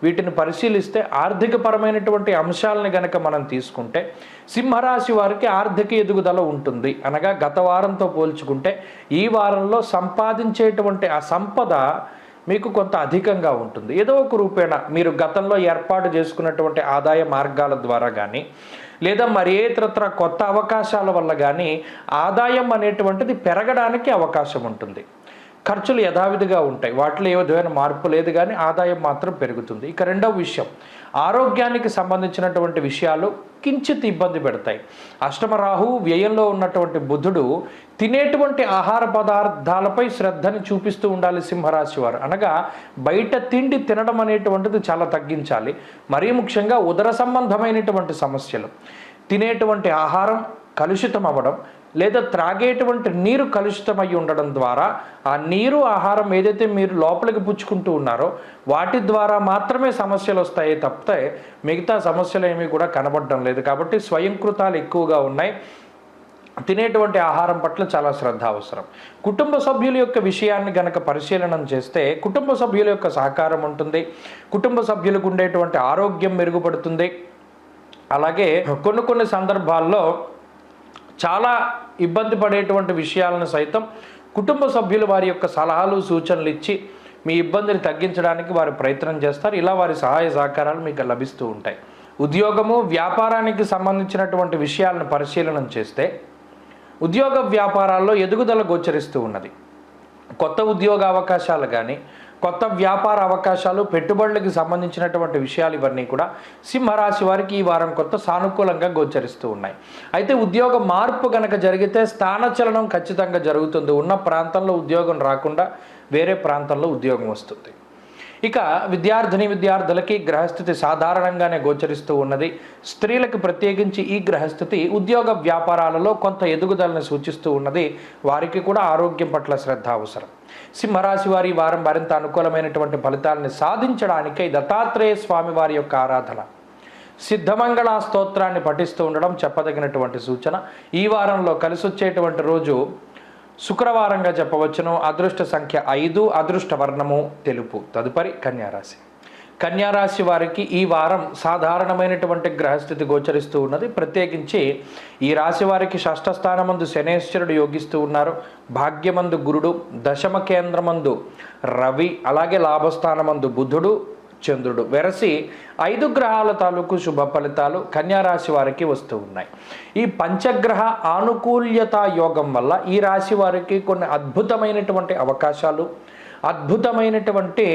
వీటిని పరిశీలిస్తే ఆర్థికపరమైనటువంటి అంశాలని గనక మనం తీసుకుంటే సింహరాశి వారికి ఆర్థిక ఎదుగుదల ఉంటుంది. అనగా గత వారంతో పోల్చుకుంటే ఈ వారంలో సంపాదించేటువంటి ఆ సంపద మీకు కొంత అధికంగా ఉంటుంది. ఏదో ఒక రూపేణ మీరు గతంలో ఏర్పాటు చేసుకున్నటువంటి ఆదాయ మార్గాల ద్వారా కానీ, లేదా మరి ఇతరత్ర కొత్త అవకాశాల వల్ల కానీ ఆదాయం అనేటువంటిది పెరగడానికి అవకాశం ఉంటుంది. ఖర్చులు యథావిధిగా ఉంటాయి, వాటిలో ఏ విధమైన మార్పు లేదు, కానీ ఆదాయం మాత్రం పెరుగుతుంది. ఇక రెండవ విషయం, ఆరోగ్యానికి సంబంధించినటువంటి విషయాలు కించిత్ ఇబ్బంది పెడతాయి. అష్టమ రాహువు, వ్యయంలో ఉన్నటువంటి బుధుడు తినేటువంటి ఆహార పదార్థాలపై శ్రద్ధని చూపిస్తూ ఉండాలి సింహరాశి వారు. అనగా బయట తిండి తినడం అనేటువంటిది చాలా తగ్గించాలి. మరీ ముఖ్యంగా ఉదర సంబంధమైనటువంటి సమస్యలు, తినేటువంటి ఆహారం కలుషితం అవ్వడం, లేదా త్రాగేటువంటి నీరు కలుషితమై ఉండడం ద్వారా ఆ నీరు, ఆహారం ఏదైతే మీరు లోపలికి పుచ్చుకుంటూ ఉన్నారో వాటి ద్వారా మాత్రమే సమస్యలు వస్తాయి తప్పితే మిగతా సమస్యలు ఏమీ కూడా కనబడడం లేదు. కాబట్టి స్వయంకృతాలు ఎక్కువగా ఉన్నాయి. తినేటువంటి ఆహారం పట్ల చాలా శ్రద్ధ అవసరం. కుటుంబ సభ్యుల యొక్క విషయాన్ని గనక పరిశీలనం చేస్తే కుటుంబ సభ్యుల యొక్క సహకారం ఉంటుంది, కుటుంబ సభ్యులకు ఉండేటువంటి ఆరోగ్యం మెరుగుపడుతుంది. అలాగే కొన్ని సందర్భాల్లో చాలా ఇబ్బంది పడేటువంటి విషయాలను సైతం కుటుంబ సభ్యులు వారి యొక్క సలహాలు, సూచనలు ఇచ్చి మీ ఇబ్బందిని తగ్గించడానికి వారు ప్రయత్నం చేస్తారు. ఇలా వారి సహాయ సహకారాలు మీకు లభిస్తూ ఉంటాయి. ఉద్యోగము, వ్యాపారానికి సంబంధించినటువంటి విషయాలను పరిశీలన చేస్తే ఉద్యోగ వ్యాపారాల్లో ఎదుగుదల గోచరిస్తూ ఉన్నది. కొత్త ఉద్యోగ అవకాశాలు కానీ, కొత్త వ్యాపార అవకాశాలు, పెట్టుబడులకు సంబంధించినటువంటి విషయాలు ఇవన్నీ కూడా సింహరాశి వారికి ఈ వారం కొత్త సానుకూలంగా గోచరిస్తూ ఉన్నాయి. అయితే ఉద్యోగ మార్పు కనుక జరిగితే స్థానచలనం ఖచ్చితంగా జరుగుతుంది. ఉన్న ప్రాంతంలో ఉద్యోగం రాకుండా వేరే ప్రాంతంలో ఉద్యోగం వస్తుంది. ఇక విద్యార్థులకి గ్రహస్థితి సాధారణంగానే గోచరిస్తూ ఉన్నది. స్త్రీలకు ప్రత్యేకించి ఈ గ్రహస్థితి ఉద్యోగ వ్యాపారాలలో కొంత ఎదుగుదలను సూచిస్తూ ఉన్నది. వారికి కూడా ఆరోగ్యం పట్ల శ్రద్ధ అవసరం. సింహరాశి వారి వారం మరింత అనుకూలమైనటువంటి ఫలితాలను సాధించడానికై దత్తాత్రేయ స్వామి వారి యొక్క ఆరాధన, సిద్ధమంగళ స్తోత్రాన్ని పఠిస్తూ ఉండడం చెప్పదగినటువంటి సూచన. ఈ వారంలో కలిసొచ్చేటువంటి రోజు శుక్రవారంగా చెప్పవచ్చును. అదృష్ట సంఖ్య 5, అదృష్ట వర్ణము తెలుపు. తదుపరి కన్యారాశి. కన్యారాశి వారికి ఈ వారం సాధారణమైనటువంటి గ్రహస్థితి గోచరిస్తూ ఉన్నది. ప్రత్యేకించి ఈ రాశి వారికి షష్ఠ స్థానమందు శనేశ్వరుడు యోగిస్తూ ఉన్నారు. భాగ్యమందు గురుడు, దశమ కేంద్రమందు రవి, అలాగే లాభస్థానమందు బుధుడు, చంద్రుడు వెరసి 5 గ్రహాల తాలూకు శుభ ఫలితాలు కన్యారాశి వారికి వస్తూ ఉన్నాయి. ఈ పంచగ్రహ ఆనుకూల్యతా యోగం వల్ల ఈ రాశి వారికి కొన్ని అద్భుతమైనటువంటి అవకాశాలు, అద్భుతమైనటువంటి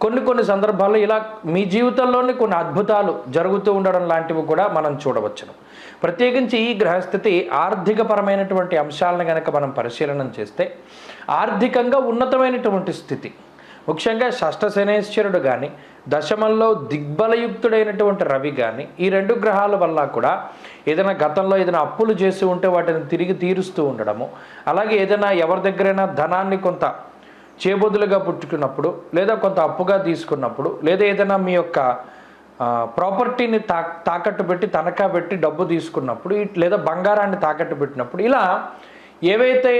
కొన్ని సందర్భాల్లో ఇలా మీ జీవితంలోని కొన్ని అద్భుతాలు జరుగుతూ ఉండడం లాంటివి కూడా మనం చూడవచ్చును. ప్రత్యేకించి ఈ గ్రహస్థితి ఆర్థికపరమైనటువంటి అంశాలను కనుక మనం పరిశీలన చేస్తే ఆర్థికంగా ఉన్నతమైనటువంటి స్థితి, ముఖ్యంగా షష్ఠ శనేశ్వరుడు కానీ, దశమంలో దిగ్బలయుక్తుడైనటువంటి రవి కానీ, ఈ 2 గ్రహాల వల్ల కూడా ఏదైనా గతంలో ఏదైనా అప్పులు చేసి ఉంటే వాటిని తిరిగి తీరుస్తూ ఉండడము, అలాగే ఏదైనా ఎవరి దగ్గరైనా ధనాన్ని కొంత చేబొదులుగా పుట్టుకున్నప్పుడు, లేదా కొంత అప్పుగా తీసుకున్నప్పుడు, లేదా ఏదైనా మీ యొక్క ప్రాపర్టీని తాకట్టు పెట్టి తనఖా పెట్టి డబ్బు తీసుకున్నప్పుడు, లేదా బంగారాన్ని తాకట్టు పెట్టినప్పుడు, ఇలా ఏవైతే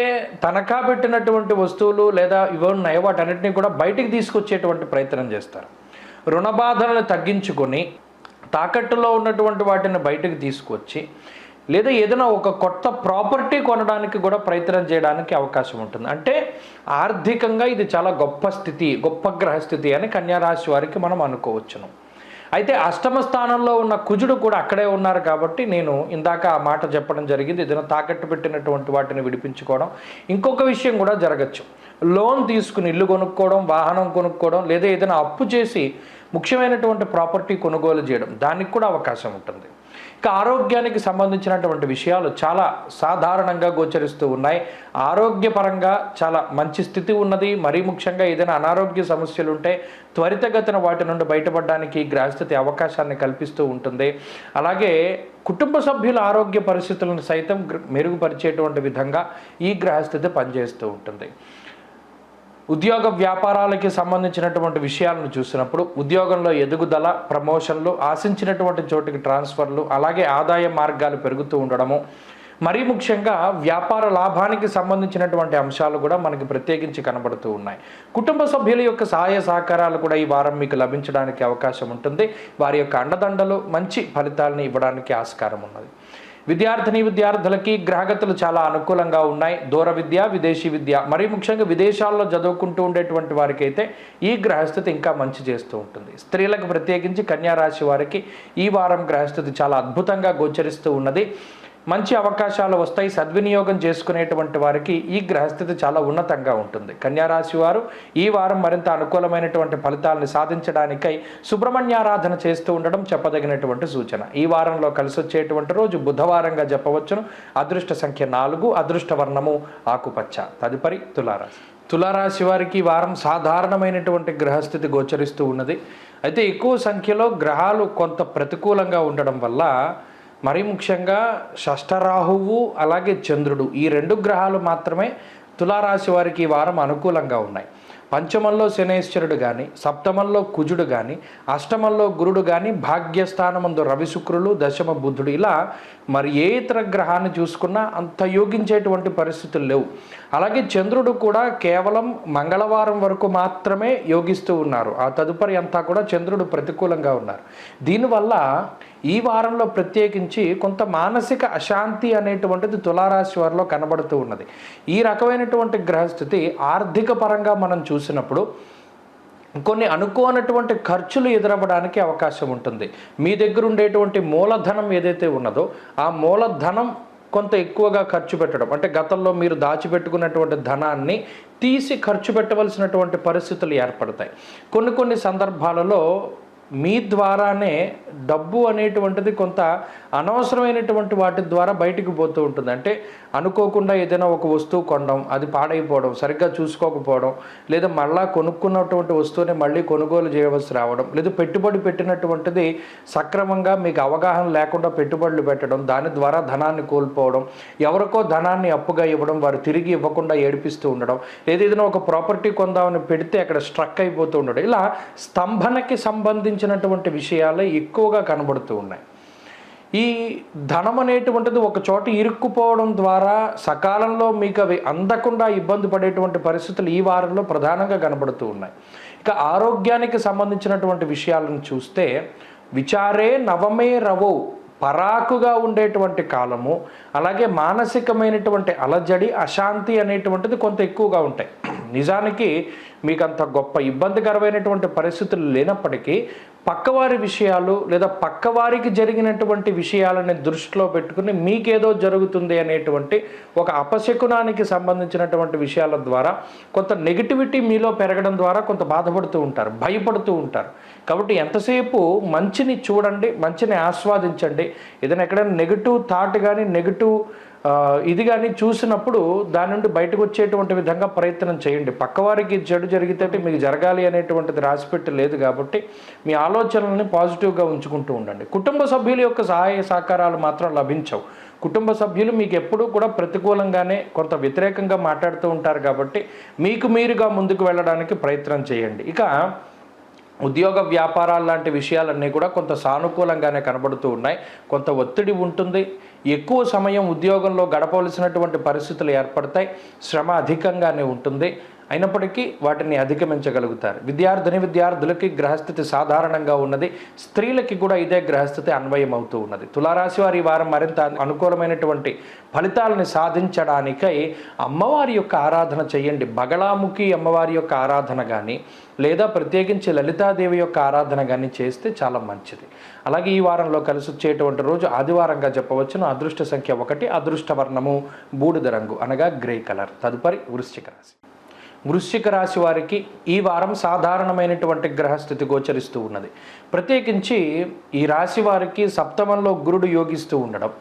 తనఖా పెట్టినటువంటి వస్తువులు లేదా ఇవి ఉన్నాయో వాటన్నిటిని కూడా బయటికి తీసుకొచ్చేటువంటి ప్రయత్నం చేస్తారు. రుణ బాధలను తగ్గించుకొని తాకట్టులో ఉన్నటువంటి వాటిని బయటకు తీసుకొచ్చి, లేదా ఏదైనా ఒక కొత్త ప్రాపర్టీ కొనడానికి కూడా ప్రయత్నం చేయడానికి అవకాశం ఉంటుంది. అంటే ఆర్థికంగా ఇది చాలా గొప్ప స్థితి, గొప్ప గ్రహస్థితి అని కన్యారాశి వారికి మనం అనుకోవచ్చును. అయితే అష్టమ స్థానంలో ఉన్న కుజుడు కూడా అక్కడే ఉన్నారు కాబట్టి నేను ఇందాక ఆ మాట చెప్పడం జరిగింది. ఏదైనా తాకట్టు పెట్టినటువంటి వాటిని విడిపించుకోవడం. ఇంకొక విషయం కూడా జరగచ్చు, లోన్ తీసుకుని ఇల్లు కొనుక్కోవడం, వాహనం కొనుక్కోవడం, లేదా ఏదైనా అప్పు చేసి ముఖ్యమైనటువంటి ప్రాపర్టీ కొనుగోలు చేయడం, దానికి కూడా అవకాశం ఉంటుంది. ఇక ఆరోగ్యానికి సంబంధించినటువంటి విషయాలు చాలా సాధారణంగా గోచరిస్తూ ఉన్నాయి. ఆరోగ్యపరంగా చాలా మంచి స్థితి ఉన్నది. మరీ ముఖ్యంగా ఏదైనా అనారోగ్య సమస్యలు ఉంటే త్వరితగతిన వాటి నుండి బయటపడడానికి గ్రహస్థితి అవకాశాన్ని కల్పిస్తూ ఉంటుంది. అలాగే కుటుంబ సభ్యుల ఆరోగ్య పరిస్థితులను సైతం మెరుగుపరిచేటువంటి విధంగా ఈ గ్రహస్థితి పనిచేస్తూ ఉంటుంది. ఉద్యోగ వ్యాపారాలకి సంబంధించినటువంటి విషయాలను చూసినప్పుడు ఉద్యోగంలో ఎదుగుదల, ప్రమోషన్లు, ఆశించినటువంటి చోటికి ట్రాన్స్ఫర్లు, అలాగే ఆదాయ మార్గాలు పెరుగుతూ ఉండడము, మరీ ముఖ్యంగా వ్యాపార లాభానికి సంబంధించినటువంటి అంశాలు కూడా మనకి ప్రత్యేకించి కనబడుతూ ఉన్నాయి. కుటుంబ సభ్యుల యొక్క సహాయ సహకారాలు కూడా ఈ వారం మీకు లభించడానికి అవకాశం ఉంటుంది. వారి యొక్క అండదండలు మంచి ఫలితాలను ఇవ్వడానికి ఆస్కారం ఉన్నది. విద్యార్థులకి గ్రహగతులు చాలా అనుకూలంగా ఉన్నాయి. దూర విద్య, విదేశీ విద్య, మరీ ముఖ్యంగా విదేశాల్లో చదువుకుంటూ ఉండేటువంటి వారికి అయితే ఈ గ్రహస్థితి ఇంకా మంచి చేస్తూ ఉంటుంది. స్త్రీలకు ప్రత్యేకించి కన్యా రాశి వారికి ఈ వారం గ్రహస్థితి చాలా అద్భుతంగా గోచరిస్తూ ఉన్నది. మంచి అవకాశాలు వస్తాయి. సద్వినియోగం చేసుకునేటువంటి వారికి ఈ గ్రహస్థితి చాలా ఉన్నతంగా ఉంటుంది. కన్యారాశి వారు ఈ వారం మరింత అనుకూలమైనటువంటి ఫలితాలను సాధించడానికై సుబ్రహ్మణ్యారాధన చేస్తూ ఉండడం చెప్పదగినటువంటి సూచన. ఈ వారంలో కలిసి వచ్చేటువంటి రోజు బుధవారంగా చెప్పవచ్చును. అదృష్ట సంఖ్య 4, అదృష్ట వర్ణము ఆకుపచ్చ. తదుపరి తులారాశి. తులారాశి వారికి ఈ వారం సాధారణమైనటువంటి గ్రహస్థితి గోచరిస్తూ ఉన్నది. అయితే ఎక్కువ సంఖ్యలో గ్రహాలు కొంత ప్రతికూలంగా ఉండడం వల్ల, మరీ ముఖ్యంగా షష్ఠరాహువు అలాగే చంద్రుడు, ఈ 2 గ్రహాలు మాత్రమే తులారాశి వారికి ఈ వారం అనుకూలంగా ఉన్నాయి. పంచమంలో శనేశ్వరుడు కానీ, సప్తమంలో కుజుడు కానీ, అష్టమంలో గురుడు కానీ, భాగ్యస్థానమందు రవి శుక్రులు, దశమ బుధుడు, ఇలా మరి ఏ ఇతర గ్రహాన్ని చూసుకున్నా అంత యోగించేటువంటి పరిస్థితులు లేవు. అలాగే చంద్రుడు కూడా కేవలం మంగళవారం వరకు మాత్రమే యోగిస్తూ ఉన్నారు. ఆ తదుపరి అంతా కూడా చంద్రుడు ప్రతికూలంగా ఉన్నారు. దీనివల్ల ఈ వారంలో ప్రత్యేకించి కొంత మానసిక అశాంతి అనేటువంటిది తులారాశి వారిలో కనబడుతూ ఉన్నది. ఈ రకమైనటువంటి గ్రహస్థితి ఆర్థిక పరంగా మనం చూసినప్పుడు కొన్ని అనుకోనటువంటి ఖర్చులు ఎదురవ్వడానికి అవకాశం ఉంటుంది. మీ దగ్గర ఉండేటువంటి మూలధనం ఏదైతే ఉన్నదో ఆ మూలధనం కొంత ఎక్కువగా ఖర్చు పెట్టడం, అంటే గతంలో మీరు దాచిపెట్టుకున్నటువంటి ధనాన్ని తీసి ఖర్చు పెట్టవలసినటువంటి పరిస్థితులు ఏర్పడతాయి. కొన్ని సందర్భాలలో మీ ద్వారానే డబ్బు అనేటువంటిది కొంత అనవసరమైనటువంటి వాటి ద్వారా బయటికి పోతూ ఉంటుంది. అంటే అనుకోకుండా ఏదైనా ఒక వస్తువు కొనడం, అది పాడైపోవడం, సరిగ్గా చూసుకోకపోవడం, లేదా మళ్ళా కొనుక్కున్నటువంటి వస్తువుని మళ్ళీ కొనుగోలు చేయవలసి రావడం, లేదా పెట్టుబడి పెట్టినటువంటిది సక్రమంగా మీకు అవగాహన లేకుండా పెట్టుబడులు పెట్టడం, దాని ద్వారా ధనాన్ని కోల్పోవడం, ఎవరికో ధనాన్ని అప్పుగా ఇవ్వడం, వారు తిరిగి ఇవ్వకుండా ఏడిపిస్తూ ఉండడం, లేదా ఏదైనా ఒక ప్రాపర్టీ కొందామని పెడితే అక్కడ స్ట్రక్ అయిపోతూ ఉండడం, ఇలా స్తంభనకి సంబంధించినటువంటి విషయాలే ఎక్కువగా కనబడుతూ ఉన్నాయి. ఈ ధనం అనేటువంటిది ఒక చోట ఇరుక్కుపోవడం ద్వారా సకాలంలో మీకు అవి అందకుండా ఇబ్బంది పడేటువంటి పరిస్థితులు ఈ వారంలో ప్రధానంగా కనబడుతూ ఉన్నాయి. ఇక ఆరోగ్యానికి సంబంధించినటువంటి విషయాలను చూస్తే విచారే నవమే రవో, పరాకుగా ఉండేటువంటి కాలము, అలాగే మానసికమైనటువంటి అలజడి, అశాంతి అనేటువంటిది కొంత ఎక్కువగా ఉంటాయి. నిజానికి మీకు అంత గొప్ప ఇబ్బందికరమైనటువంటి పరిస్థితులు లేనప్పటికీ పక్కవారి విషయాలు లేదా పక్కవారికి జరిగినటువంటి విషయాలని దృష్టిలో పెట్టుకుని మీకేదో జరుగుతుంది అనేటువంటి ఒక అపశకునానికి సంబంధించినటువంటి విషయాల ద్వారా కొంత నెగిటివిటీ మీలో పెరగడం ద్వారా కొంత బాధపడుతూ ఉంటారు, భయపడుతూ ఉంటారు. కాబట్టి ఎంతసేపు మంచిని చూడండి, మంచిని ఆస్వాదించండి. ఏదైనా ఎక్కడైనా నెగిటివ్ థాట్ కానీ నెగిటివ్ ఇది కానీ చూసినప్పుడు దాని నుండి బయటకు వచ్చేటువంటి విధంగా ప్రయత్నం చేయండి. పక్కవారికి చెడు జరిగితే మీకు జరగాలి అనేటువంటిది రాసిపెట్టి లేదు కాబట్టి మీ ఆలోచనల్ని పాజిటివ్గా ఉంచుకుంటూ ఉండండి. కుటుంబ సభ్యుల యొక్క సహాయ సహకారాలు మాత్రం లభించవు. కుటుంబ సభ్యులు మీకు ఎప్పుడూ కూడా ప్రతికూలంగానే కొంత వ్యతిరేకంగా మాట్లాడుతూ ఉంటారు కాబట్టి మీకు మీరుగా ముందుకు వెళ్ళడానికి ప్రయత్నం చేయండి. ఇక ఉద్యోగ వ్యాపారాలు లాంటి విషయాలన్నీ కూడా కొంత సానుకూలంగానే కనబడుతూ ఉన్నాయి. కొంత ఒత్తిడి ఉంటుంది, ఎక్కువ సమయం ఉద్యోగంలో గడపవలసినటువంటి పరిస్థితులు ఏర్పడతాయి, శ్రమ అధికంగానే ఉంటుంది. అయినప్పటికీ వాటిని అధిగమించగలుగుతారు. విద్యార్థులకి గ్రహస్థితి సాధారణంగా ఉన్నది. స్త్రీలకి కూడా ఇదే గ్రహస్థితి అన్వయం అవుతూ ఉన్నది. తులారాశి వారి ఈ వారం మరింత అనుకూలమైనటువంటి ఫలితాలను సాధించడానికై అమ్మవారి యొక్క ఆరాధన చేయండి. బగళాముఖి అమ్మవారి యొక్క ఆరాధన కానీ లేదా ప్రత్యేకించి లలితాదేవి యొక్క ఆరాధన కానీ చేస్తే చాలా మంచిది. అలాగే ఈ వారంలో కలిసి వచ్చేటువంటి రోజు ఆదివారంగా చెప్పవచ్చును. అదృష్ట సంఖ్య 1, అదృష్ట వర్ణము బూడిద రంగు అనగా గ్రే కలర్. తదుపరి వృశ్చిక రాశి. వృశ్చిక రాశి వారికి ఈ వారం సాధారణమైనటువంటి గ్రహస్థితి గోచరిస్తూ ఉన్నది. ప్రత్యేకించి ఈ రాశి వారికి సప్తమంలో గురుడు యోగిస్తూ ఉండడం,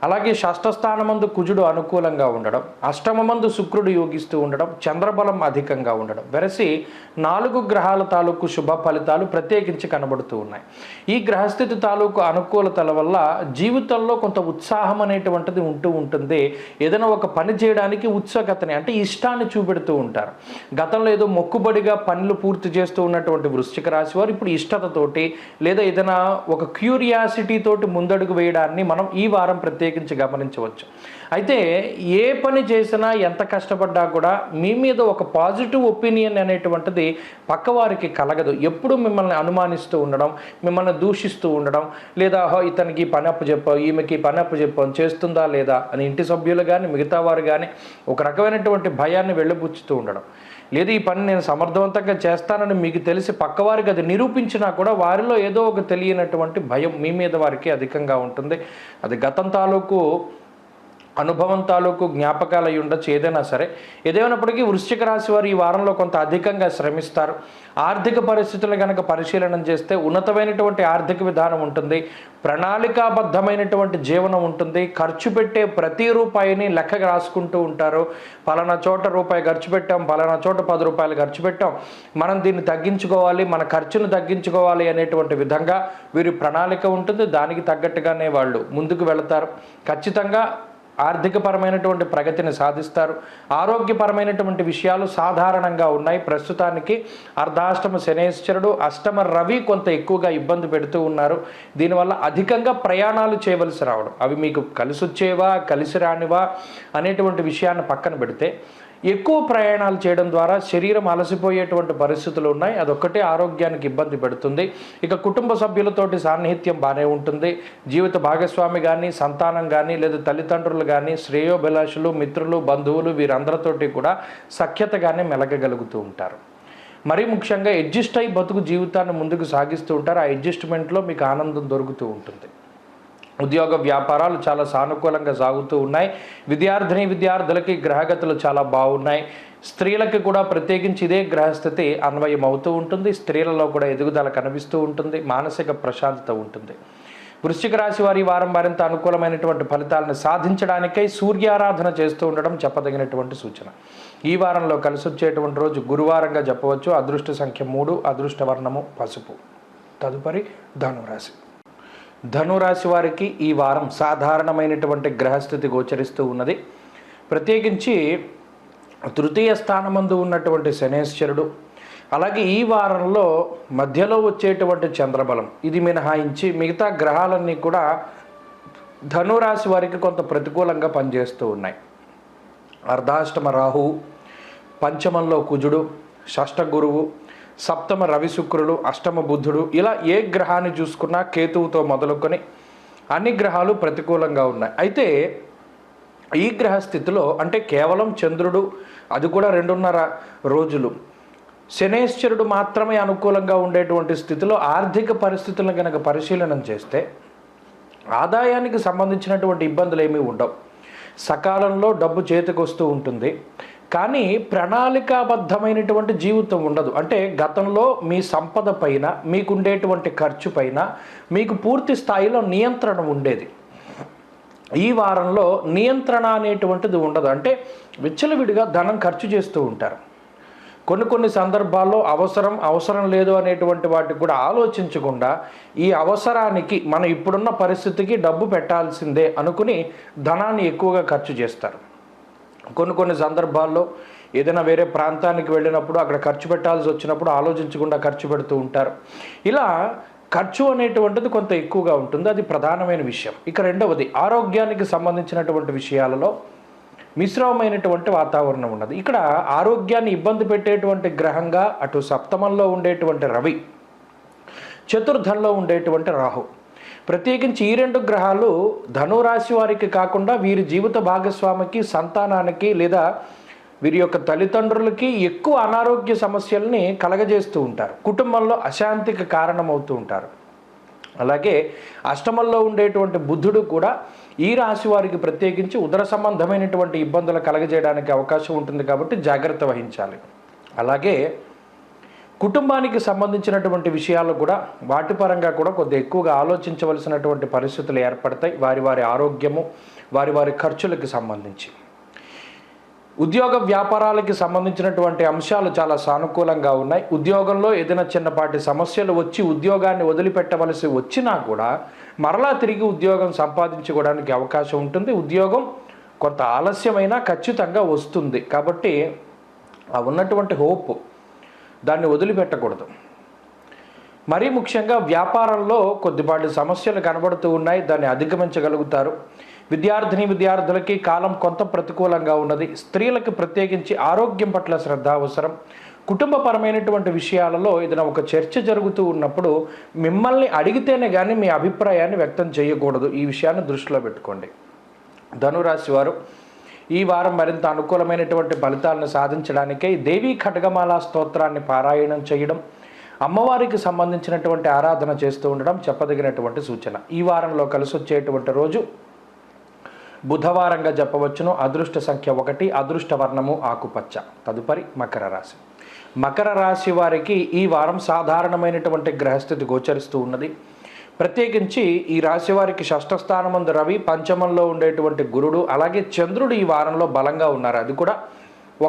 అలాగే షష్ఠస్థానమందు కుజుడు అనుకూలంగా ఉండడం, అష్టమమందు శుక్రుడు యోగిస్తూ ఉండడం, చంద్రబలం అధికంగా ఉండడం వెరసి 4 గ్రహాల తాలూకు శుభ ఫలితాలు ప్రత్యేకించి కనబడుతూ ఉన్నాయి. ఈ గ్రహస్థితి తాలూకు అనుకూలతల వల్ల జీవితంలో కొంత ఉత్సాహం అనేటువంటిది ఉంటూ ఉంటుంది. ఏదైనా ఒక పని చేయడానికి ఉత్సుకతని అంటే ఇష్టాన్ని చూపెడుతూ ఉంటారు. గతంలో ఏదో మొక్కుబడిగా పనులు పూర్తి చేస్తూ ఉన్నటువంటి వృశ్చిక రాశి వారు ఇప్పుడు ఇష్టతతోటి లేదా ఏదైనా ఒక క్యూరియాసిటీ తోటి ముందడుగు వేయడాన్ని మనం ఈ వారం ప్రత్యేకించి గమనించవచ్చు. అయితే ఏ పని చేసినా ఎంత కష్టపడ్డా కూడా మీ మీద ఒక పాజిటివ్ ఒపీనియన్ అనేటువంటిది పక్కవారికి కలగదు. ఎప్పుడు మిమ్మల్ని అనుమానిస్తూ ఉండడం, మిమ్మల్ని దూషిస్తూ ఉండడం, లేదా ఇతనికి పని అప్పు చెప్పావు, ఈమెకి పని అప్పు చెప్పావు, చేస్తుందా లేదా అని ఇంటి సభ్యులు కానీ మిగతా వారు కానీ ఒక రకమైనటువంటి భయాన్ని వెళ్ళబుచ్చుతూ ఉండడం, లేదు ఈ పని నేను సమర్థవంతంగా చేస్తానని మీకు తెలిసి పక్కవారికి అది నిరూపించినా కూడా వారిలో ఏదో ఒక తెలియనటువంటి భయం మీ మీద వారికి అధికంగా ఉంటుంది. అది గతం తాలూకు అనుభవం తాలూకు జ్ఞాపకాలు అయి ఉండొచ్చు. ఏదైనా సరే ఏదేమైనప్పటికీ వృశ్చిక రాశి వారు ఈ వారంలో కొంత అధికంగా శ్రమిస్తారు. ఆర్థిక పరిస్థితులు కనుక పరిశీలన చేస్తే ఉన్నతమైనటువంటి ఆర్థిక విధానం ఉంటుంది, ప్రణాళికాబద్ధమైనటువంటి జీవనం ఉంటుంది. ఖర్చు పెట్టే ప్రతి రూపాయిని లెక్క రాసుకుంటూ ఉంటారు. పలానా చోట రూపాయి ఖర్చు పెట్టాం, పలానా చోట 10 రూపాయలు ఖర్చు పెట్టాం, మనం దీన్ని తగ్గించుకోవాలి, మన ఖర్చును తగ్గించుకోవాలి అనేటువంటి విధంగా వీరి ప్రణాళిక ఉంటుంది. దానికి తగ్గట్టుగానే వాళ్ళు ముందుకు వెళతారు. ఖచ్చితంగా ఆర్థికపరమైనటువంటి ప్రగతిని సాధిస్తారు. ఆరోగ్యపరమైనటువంటి విషయాలు సాధారణంగా ఉన్నాయి. ప్రస్తుతానికి అర్ధాష్టమ శనేశ్వరుడు, అష్టమ రవి కొంత ఎక్కువగా ఇబ్బంది పెడుతూ ఉన్నారు. దీనివల్ల అధికంగా ప్రయాణాలు చేయవలసి రావడం, అవి మీకు కలిసి వచ్చేవా కలిసి రానివా అనేటువంటి విషయాన్ని పక్కన పెడితే ఎక్కువ ప్రయాణాలు చేయడం ద్వారా శరీరం అలసిపోయేటువంటి పరిస్థితులు ఉన్నాయి. అదొక్కటే ఆరోగ్యానికి ఇబ్బంది పెడుతుంది. ఇక కుటుంబ సభ్యులతోటి సాన్నిహిత్యం బాగానే ఉంటుంది. జీవిత భాగస్వామి కానీ, సంతానం కానీ, లేదా తల్లిదండ్రులు కానీ, శ్రేయోభిలాషులు, మిత్రులు, బంధువులు వీరందరితోటి కూడా సఖ్యతగానే మెలగగలుగుతూ ఉంటారు. మరీ ముఖ్యంగా అడ్జస్ట్ అయి బతుకు జీవితాన్ని ముందుకు సాగిస్తూ ఉంటారు. ఆ అడ్జస్ట్మెంట్లో మీకు ఆనందం దొరుకుతూ ఉంటుంది. ఉద్యోగ వ్యాపారాలు చాలా సానుకూలంగా సాగుతూ ఉన్నాయి. విద్యార్థులకి గ్రహగతులు చాలా బాగున్నాయి. స్త్రీలకి కూడా ప్రత్యేకించి ఇదే గ్రహస్థితి అన్వయం అవుతూ ఉంటుంది. స్త్రీలలో కూడా ఎదుగుదల కనిపిస్తూ ఉంటుంది. మానసిక ప్రశాంతత ఉంటుంది. వృశ్చిక రాశి వారి వారం మరింత అనుకూలమైనటువంటి ఫలితాలను సాధించడానికై సూర్యారాధన చేస్తూ ఉండడం చెప్పదగినటువంటి సూచన. ఈ వారంలో కలిసి వచ్చేటువంటి రోజు గురువారంగా చెప్పవచ్చు. అదృష్ట సంఖ్య 3, అదృష్ట వర్ణము పసుపు. తదుపరి ధనురాశి. ధనురాశి వారికి ఈ వారం సాధారణమైనటువంటి గ్రహస్థితి గోచరిస్తూ ఉన్నది. ప్రత్యేకించి తృతీయ స్థానమందు ఉన్నటువంటి శనేశ్వరుడు, అలాగే ఈ వారంలో మధ్యలో వచ్చేటువంటి చంద్రబలం ఇది మినహాయించి మిగతా గ్రహాలన్నీ కూడా ధనురాశి వారికి కొంత ప్రతికూలంగా పనిచేస్తూ ఉన్నాయి. అర్ధాష్టమ రాహువు, పంచమంలో కుజుడు, షష్ఠ గురువు, సప్తమ రవి శుక్రులు, అష్టమ బుద్ధుడు, ఇలా ఏ గ్రహాన్ని చూసుకున్నా కేతువుతో మొదలుకొని అన్ని గ్రహాలు ప్రతికూలంగా ఉన్నాయి. అయితే ఈ గ్రహస్థితిలో అంటే కేవలం చంద్రుడు, అది కూడా 2.5 రోజులు, శనేశ్వరుడు మాత్రమే అనుకూలంగా ఉండేటువంటి స్థితిలో ఆర్థిక పరిస్థితులను కనుక పరిశీలన చేస్తే ఆదాయానికి సంబంధించినటువంటి ఇబ్బందులు ఏమీ ఉండవు. సకాలంలో డబ్బు చేతికి వస్తూ ఉంటుంది. కానీ ప్రణాళికాబద్ధమైనటువంటి జీవితం ఉండదు. అంటే గతంలో మీ సంపద పైన, మీకుండేటువంటి ఖర్చు పైన మీకు పూర్తి స్థాయిలో నియంత్రణ ఉండేది. ఈ వారంలో నియంత్రణ అనేటువంటిది ఉండదు. అంటే విచ్చలవిడిగా ధనం ఖర్చు చేస్తూ ఉంటారు. కొన్ని సందర్భాల్లో అవసరం లేదు అనేటువంటి వాటికి కూడా ఆలోచించకుండా ఈ అవసరానికి మనం ఇప్పుడున్న పరిస్థితికి డబ్బు పెట్టాల్సిందే అనుకుని ధనాన్ని ఎక్కువగా ఖర్చు చేస్తారు. కొన్ని సందర్భాల్లో ఏదైనా వేరే ప్రాంతానికి వెళ్ళినప్పుడు అక్కడ ఖర్చు పెట్టాల్సి వచ్చినప్పుడు ఆలోచించకుండా ఖర్చు పెడుతూ ఉంటారు. ఇలా ఖర్చు అనేటువంటిది కొంత ఎక్కువగా ఉంటుంది. అది ప్రధానమైన విషయం. ఇక రెండవది ఆరోగ్యానికి సంబంధించినటువంటి విషయాలలో మిశ్రమమైనటువంటి వాతావరణం ఉన్నది. ఇక్కడ ఆరోగ్యాన్ని ఇబ్బంది పెట్టేటువంటి గ్రహంగా అటు సప్తమంలో ఉండేటువంటి రవి, చతుర్థంలో ఉండేటువంటి రాహు, ప్రత్యేకించి ఈ రెండు గ్రహాలు ధనురాశి వారికి కాకుండా వీరి జీవిత భాగస్వామికి, సంతానానికి లేదా వీరి యొక్క తల్లిదండ్రులకి ఎక్కువ అనారోగ్య సమస్యల్ని కలగజేస్తూ ఉంటారు. కుటుంబంలో అశాంతికి కారణమవుతూ ఉంటారు. అలాగే అష్టమంలో ఉండేటువంటి బుధుడు కూడా ఈ రాశి వారికి ప్రత్యేకించి ఉదర సంబంధమైనటువంటి ఇబ్బందులు కలగజేయడానికి అవకాశం ఉంటుంది కాబట్టి జాగ్రత్త వహించాలి. అలాగే కుటుంబానికి సంబంధించినటువంటి విషయాలు కూడా వాటి పరంగా కూడా కొద్దిగా ఎక్కువగా ఆలోచించవలసినటువంటి పరిస్థితులు ఏర్పడతాయి. వారి వారి ఆరోగ్యము, వారి వారి ఖర్చులకు సంబంధించి. ఉద్యోగ వ్యాపారాలకి సంబంధించినటువంటి అంశాలు చాలా సానుకూలంగా ఉన్నాయి. ఉద్యోగంలో ఏదైనా చిన్నపాటి సమస్యలు వచ్చి ఉద్యోగాన్ని వదిలిపెట్టవలసి వచ్చినా కూడా మరలా తిరిగి ఉద్యోగం సంపాదించుకోవడానికి అవకాశం ఉంటుంది. ఉద్యోగం కొంత ఆలస్యమైనా ఖచ్చితంగా వస్తుంది కాబట్టి ఆ ఉన్నటువంటి హోప్ దాన్ని వదిలిపెట్టకూడదు. మరీ ముఖ్యంగా వ్యాపారంలో కొద్దిపాటి సమస్యలు కనబడుతూ ఉన్నాయి, దాన్ని అధిగమించగలుగుతారు. విద్యార్థులకి కాలం కొంత ప్రతికూలంగా ఉన్నది. స్త్రీలకు ప్రత్యేకించి ఆరోగ్యం పట్ల శ్రద్ధ అవసరం. కుటుంబపరమైనటువంటి విషయాలలో ఏదైనా ఒక చర్చ జరుగుతూ ఉన్నప్పుడు మిమ్మల్ని అడిగితేనే కానీ మీ అభిప్రాయాన్ని వ్యక్తం చేయకూడదు. ఈ విషయాన్ని దృష్టిలో పెట్టుకోండి. ధనురాశి వారు ఈ వారం మరింత అనుకూలమైనటువంటి ఫలితాలను సాధించడానికై దేవీ ఖడ్గమాల స్తోత్రాన్ని పారాయణం చేయడం, అమ్మవారికి సంబంధించినటువంటి ఆరాధన చేస్తూ ఉండడం చెప్పదగినటువంటి సూచన. ఈ వారంలో కలిసి వచ్చేటువంటి రోజు బుధవారంగా చెప్పవచ్చును. అదృష్ట సంఖ్య 1, అదృష్ట వర్ణము ఆకుపచ్చ. తదుపరి మకర రాశి. మకర రాశి వారికి ఈ వారం సాధారణమైనటువంటి గ్రహస్థితి గోచరిస్తూ ఉన్నది. ప్రత్యేకించి ఈ రాశి వారికి షష్ఠ స్థానమందు రవి, పంచమంలో ఉండేటువంటి గురుడు, అలాగే చంద్రుడు ఈ వారంలో బలంగా ఉన్నారు. అది కూడా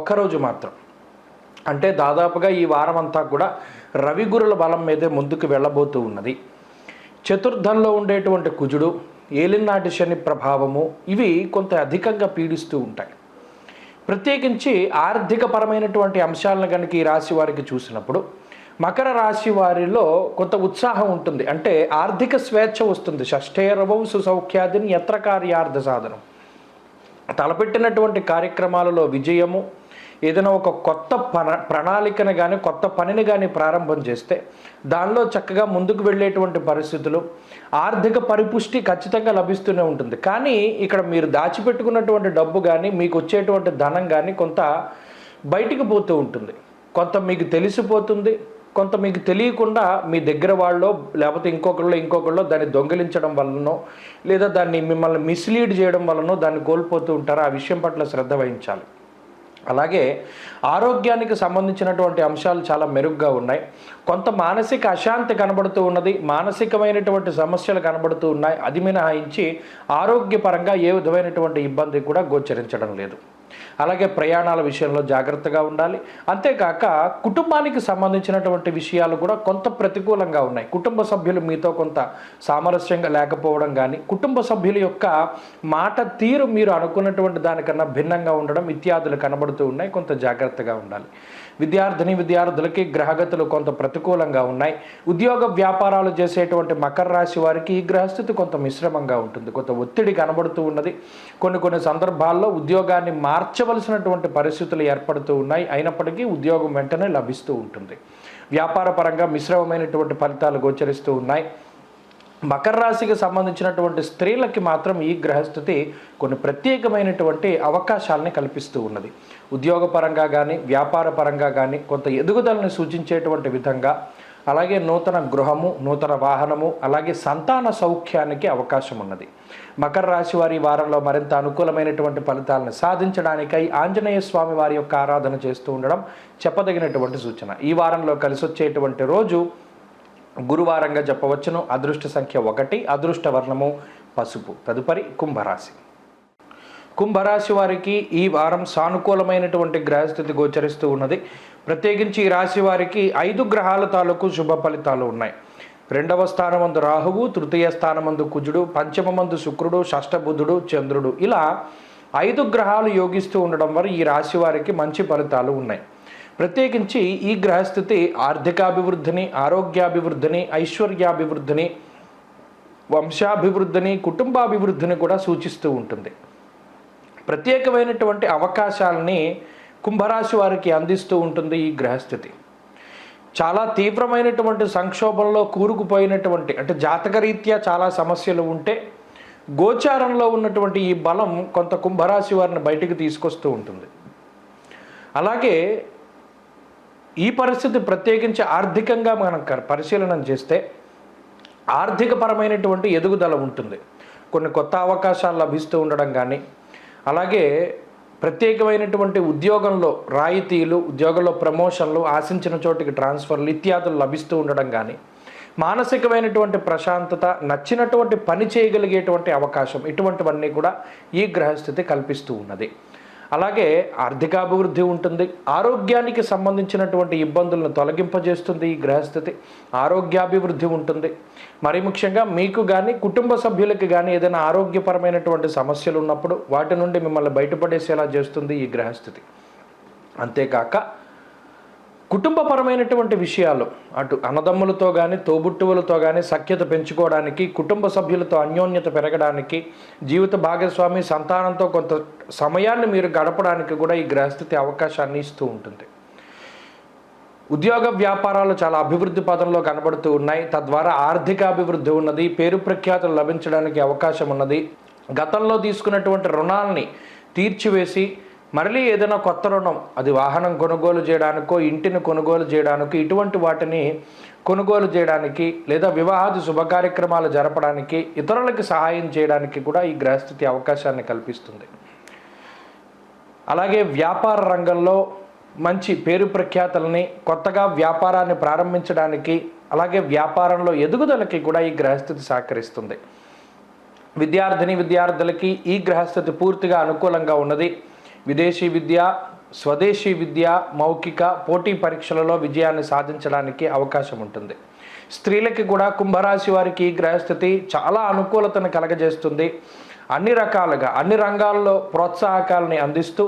ఒక్కరోజు మాత్రం. అంటే దాదాపుగా ఈ వారం అంతా కూడా రవి గురుల బలం మీదే ముందుకు వెళ్ళబోతూ ఉన్నది. చతుర్థంలో ఉండేటువంటి కుజుడు, ఏలినాటి శని ప్రభావము ఇవి కొంత అధికంగా పీడిస్తూ ఉంటాయి. ప్రత్యేకించి ఆర్థిక పరమైనటువంటి అంశాలను కనుక ఈ రాశి వారికి చూసినప్పుడు మకర రాశి వారిలో కొంత ఉత్సాహం ఉంటుంది. అంటే ఆర్థిక స్వేచ్ఛ వస్తుంది. షష్ఠేరవౌ సుసౌఖ్యాదిని యత్ర కార్యార్థ సాధనం. తలపెట్టినటువంటి కార్యక్రమాలలో విజయము, ఏదైనా ఒక కొత్త ప్రణాళికను కానీ కొత్త పనిని కానీ ప్రారంభం చేస్తే దానిలో చక్కగా ముందుకు వెళ్ళేటువంటి పరిస్థితులు, ఆర్థిక పరిపుష్టి ఖచ్చితంగా లభిస్తూనే ఉంటుంది. కానీ ఇక్కడ మీరు దాచిపెట్టుకున్నటువంటి డబ్బు కానీ మీకు వచ్చేటువంటి ధనం కానీ కొంత బయటికి పోతూ ఉంటుంది. కొంత మీకు తెలిసిపోతుంది, కొంత మీకు తెలియకుండా మీ దగ్గర వాళ్ళో లేకపోతే ఇంకొకళ్ళు దాన్ని దొంగిలించడం వలనో లేదా దాన్ని మిమ్మల్ని మిస్లీడ్ చేయడం వలనో దాన్ని కోల్పోతూ ఉంటారు. ఆ విషయం పట్ల శ్రద్ధ వహించాలి. అలాగే ఆరోగ్యానికి సంబంధించినటువంటి అంశాలు చాలా మెరుగ్గా ఉన్నాయి. కొంత మానసిక అశాంతి కనబడుతూ ఉన్నది, మానసికమైనటువంటి సమస్యలు కనబడుతూ ఉన్నాయి. అది మినహాయించి ఆరోగ్యపరంగా ఏ విధమైనటువంటి ఇబ్బంది కూడా గోచరించడం లేదు. అలాగే ప్రయాణాల విషయంలో జాగ్రత్తగా ఉండాలి. అంతేకాక కుటుంబానికి సంబంధించినటువంటి విషయాలు కూడా కొంత ప్రతికూలంగా ఉన్నాయి. కుటుంబ సభ్యులు మీతో కొంత సామరస్యంగా లేకపోవడం కానీ, కుటుంబ సభ్యుల యొక్క మాట తీరు మీరు అనుకున్నటువంటి దానికన్నా భిన్నంగా ఉండడం ఇత్యాదులు కనబడుతూ ఉన్నాయి. కొంత జాగ్రత్తగా ఉండాలి. విద్యార్థులకి గ్రహగతులు కొంత ప్రతికూలంగా ఉన్నాయి. ఉద్యోగ వ్యాపారాలు చేసేటువంటి మకర రాశి వారికి ఈ గ్రహస్థితి కొంత మిశ్రమంగా ఉంటుంది. కొంత ఒత్తిడి కనబడుతూ ఉన్నది. కొన్ని సందర్భాల్లో ఉద్యోగాన్ని మార్చవలసినటువంటి పరిస్థితులు ఏర్పడుతూ ఉన్నాయి. అయినప్పటికీ ఉద్యోగం వెంటనే లభిస్తూ ఉంటుంది. వ్యాపార పరంగా మిశ్రమమైనటువంటి ఫలితాలు గోచరిస్తూ ఉన్నాయి. మకర రాశికి సంబంధించినటువంటి స్త్రీలకి మాత్రం ఈ గ్రహస్థితి కొన్ని ప్రత్యేకమైనటువంటి అవకాశాలని కల్పిస్తూ ఉన్నది. ఉద్యోగపరంగా కానీ వ్యాపార పరంగా కానీ కొంత ఎదుగుదలని సూచించేటువంటి విధంగా, అలాగే నూతన గృహము, నూతన వాహనము, అలాగే సంతాన సౌఖ్యానికి అవకాశం ఉన్నది. మకర రాశి వారి వారంలో మరింత అనుకూలమైనటువంటి ఫలితాలను సాధించడానికై ఆంజనేయ స్వామి వారి యొక్క ఆరాధన చేస్తూ ఉండడం చెప్పదగినటువంటి సూచన. ఈ వారంలో కలిసి వచ్చేటువంటి రోజు గురువారంగా చెప్పవచ్చును. అదృష్ట సంఖ్య 1, అదృష్ట వర్ణము పసుపు. తదుపరి కుంభరాశి. కుంభరాశి వారికి ఈ వారం సానుకూలమైనటువంటి గ్రహస్థితి గోచరిస్తూ ఉన్నది. ప్రత్యేకించి ఈ రాశి వారికి 5 గ్రహాల తాలూకు శుభ ఫలితాలు ఉన్నాయి. 2వ స్థానమందు రాహువు, 3య స్థానమందు కుజుడు, పంచమమందు శుక్రుడు, షష్ఠ బుధుడు, చంద్రుడు, ఇలా 5 గ్రహాలు యోగిస్తూ ఉండడం వల్ల ఈ రాశి వారికి మంచి ఫలితాలు ఉన్నాయి. ప్రత్యేకించి ఈ గ్రహస్థితి ఆర్థికాభివృద్ధిని, ఆరోగ్యాభివృద్ధిని, ఐశ్వర్యాభివృద్ధిని, వంశాభివృద్ధిని, కుటుంబాభివృద్ధిని కూడా సూచిస్తూ ఉంటుంది. ప్రత్యేకమైనటువంటి అవకాశాలని కుంభరాశి వారికి అందిస్తూ ఉంటుంది ఈ గ్రహస్థితి. చాలా తీవ్రమైనటువంటి సంక్షోభంలో కూరుకుపోయినటువంటి, అంటే జాతకరీత్యా చాలా సమస్యలు ఉంటే గోచారంలో ఉన్నటువంటి ఈ బలం కొంత కుంభరాశి వారిని బయటికి తీసుకొస్తూ ఉంటుంది. అలాగే ఈ పరిస్థితి ప్రత్యేకించి ఆర్థికంగా మనం పరిశీలన చేస్తే ఆర్థికపరమైనటువంటి ఎదుగుదల ఉంటుంది. కొన్ని కొత్త అవకాశాలు లభిస్తూ ఉండడం కానీ, అలాగే ప్రత్యేకమైనటువంటి ఉద్యోగంలో రాయితీలు, ఉద్యోగంలో ప్రమోషన్లు, ఆశించిన చోటికి ట్రాన్స్ఫర్లు ఇత్యాదులు లభిస్తూ ఉండడం కానీ, మానసికమైనటువంటి ప్రశాంతత, నచ్చినటువంటి పని చేయగలిగేటువంటి అవకాశం, ఇటువంటివన్నీ కూడా ఈ గ్రహస్థితి కల్పిస్తూ ఉన్నది. అలాగే ఆర్థికాభివృద్ధి ఉంటుంది. ఆరోగ్యానికి సంబంధించినటువంటి ఇబ్బందులను తొలగింపజేస్తుంది ఈ గ్రహస్థితి. ఆరోగ్యాభివృద్ధి ఉంటుంది. మరి ముఖ్యంగా మీకు కానీ కుటుంబ సభ్యులకి కానీ ఏదైనా ఆరోగ్యపరమైనటువంటి సమస్యలు ఉన్నప్పుడు వాటి నుండి మిమ్మల్ని బయటపడేసేలా చేస్తుంది ఈ గ్రహస్థితి. అంతేకాక కుటుంబపరమైనటువంటి విషయాలు, అటు అన్నదమ్ములతో కానీ తోబుట్టువులతో కానీ సఖ్యత పెంచుకోవడానికి, కుటుంబ సభ్యులతో అన్యోన్యత పెరగడానికి, జీవిత భాగస్వామి సంతానంతో కొంత సమయాన్ని మీరు గడపడానికి కూడా ఈ గ్రహస్థితి అవకాశాన్ని ఇస్తూ ఉంటుంది. ఉద్యోగ వ్యాపారాలు చాలా అభివృద్ధి పదంలో కనబడుతూ ఉన్నాయి. తద్వారా ఆర్థిక అభివృద్ధి ఉన్నది. పేరు ప్రఖ్యాతులు లభించడానికి అవకాశం ఉన్నది. గతంలో తీసుకున్నటువంటి రుణాలని తీర్చివేసి మరలి ఏదైనా కొత్త రుణం, అది వాహనం కొనుగోలు చేయడానికో, ఇంటిని కొనుగోలు చేయడానికో, ఇటువంటి వాటిని కొనుగోలు చేయడానికి, లేదా వివాహాది శుభకార్యక్రమాలు జరపడానికి, ఇతరులకి సహాయం చేయడానికి కూడా ఈ గ్రహస్థితి అవకాశాన్ని కల్పిస్తుంది. అలాగే వ్యాపార రంగంలో మంచి పేరు ప్రఖ్యాతలని, కొత్తగా వ్యాపారాన్ని ప్రారంభించడానికి, అలాగే వ్యాపారంలో ఎదుగుదలకి కూడా ఈ గ్రహస్థితి సహకరిస్తుంది. విద్యార్థులకి ఈ గ్రహస్థితి పూర్తిగా అనుకూలంగా ఉన్నది. విదేశీ విద్య, స్వదేశీ విద్య, మౌఖిక పోటీ పరీక్షలలో విజయాన్ని సాధించడానికి అవకాశం ఉంటుంది. స్త్రీలకి కూడా కుంభరాశి వారికి ఈ గ్రహస్థితి చాలా అనుకూలతను కలగజేస్తుంది. అన్ని రకాలుగా అన్ని రంగాల్లో ప్రోత్సాహకాలని అందిస్తూ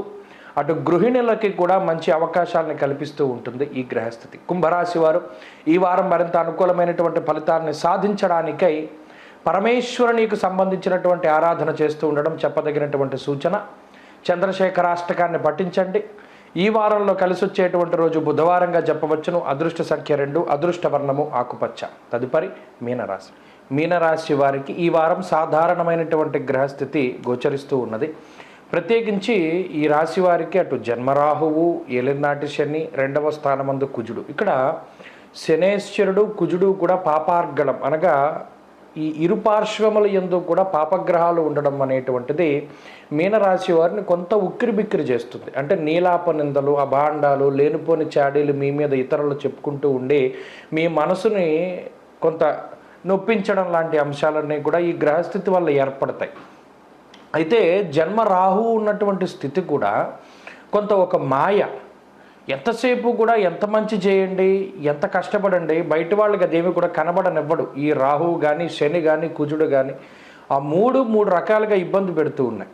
అటు గృహిణులకి కూడా మంచి అవకాశాలను కల్పిస్తూ ఉంటుంది ఈ గ్రహస్థితి. కుంభరాశి వారు ఈ వారం మరింత అనుకూలమైనటువంటి ఫలితాన్ని సాధించడానికై పరమేశ్వరునికి సంబంధించినటువంటి ఆరాధన చేస్తూ ఉండడం చెప్పదగినటువంటి సూచన. చంద్రశేఖరాష్టకాన్ని పఠించండి. ఈ వారంలో కలిసి వచ్చేటువంటి రోజు బుధవారంగా చెప్పవచ్చును. అదృష్ట సంఖ్య 2, అదృష్ట వర్ణము ఆకుపచ్చ. తదుపరి మీనరాశి. మీనరాశి వారికి ఈ వారం సాధారణమైనటువంటి గ్రహస్థితి గోచరిస్తూ ఉన్నది. ప్రత్యేకించి ఈ రాశి వారికి అటు జన్మరాహువు, ఏలినాటి శని, 2వ స్థానమందు కుజుడు. ఇక్కడ శనేశ్వరుడు కుజుడు కూడా పాపార్గళం, అనగా ఈ ఇరు పార్శ్వముల యందు కూడా పాపగ్రహాలు ఉండడం అనేటువంటిది మీనరాశి వారిని కొంత ఉక్కిరిబిక్కిరి చేస్తుంది. అంటే నీలాప నిందలు, అభాండాలు, లేనిపోని చాడీలు మీ మీద ఇతరులు చెప్పుకుంటూ ఉండి మీ మనసుని కొంత నొప్పించడం లాంటి అంశాలన్నీ కూడా ఈ గ్రహస్థితి వల్ల ఏర్పడతాయి. అయితే జన్మ రాహు ఉన్నటువంటి స్థితి కూడా కొంత ఒక మాయ. ఎంతసేపు కూడా ఎంత మంచి చేయండి, ఎంత కష్టపడండి, బయట వాళ్ళకి అదేమి కూడా కనబడనివ్వడు. ఈ రాహువు కానీ, శని కానీ, కుజుడు కానీ ఆ మూడు రకాలుగా ఇబ్బంది పెడుతూ ఉన్నాయి.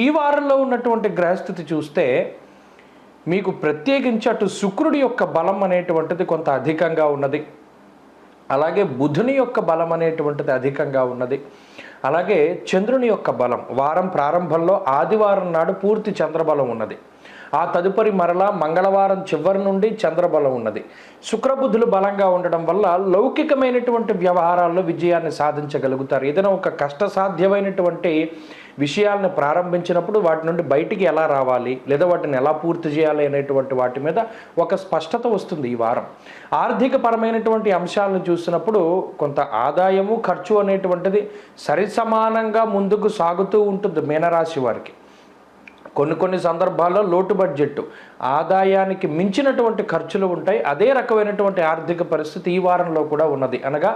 ఈ వారంలో ఉన్నటువంటి గ్రహస్థితి చూస్తే మీకు ప్రత్యేకించి అటు శుక్రుడి యొక్క బలం అనేటువంటిది కొంత అధికంగా ఉన్నది. అలాగే బుధుని యొక్క బలం అనేటువంటిది అధికంగా ఉన్నది. అలాగే చంద్రుని యొక్క బలం వారం ప్రారంభంలో ఆదివారం నాడు పూర్తి చంద్రబలం ఉన్నది. ఆ తదుపరి మరలా మంగళవారం చివరి నుండి చంద్రబలం ఉన్నది. శుక్రబుధులు బలంగా ఉండడం వల్ల లౌకికమైనటువంటి వ్యవహారాల్లో విజయాన్ని సాధించగలుగుతారు. ఏదైనా ఒక కష్టసాధ్యమైనటువంటి విషయాలను ప్రారంభించినప్పుడు వాటి నుండి బయటికి ఎలా రావాలి, లేదా వాటిని ఎలా పూర్తి చేయాలి అనేటువంటి వాటి మీద ఒక స్పష్టత వస్తుంది ఈ వారం. ఆర్థిక పరమైనటువంటి అంశాలను చూసినప్పుడు కొంత ఆదాయము, ఖర్చు అనేటువంటిది సరిసమానంగా ముందుకు సాగుతూ ఉంటుంది మీనరాశి వారికి. కొన్ని సందర్భాల్లో లోటు బడ్జెట్, ఆదాయానికి మించినటువంటి ఖర్చులు ఉంటాయి. అదే రకమైనటువంటి ఆర్థిక పరిస్థితి ఈ వారంలో కూడా ఉన్నది. అనగా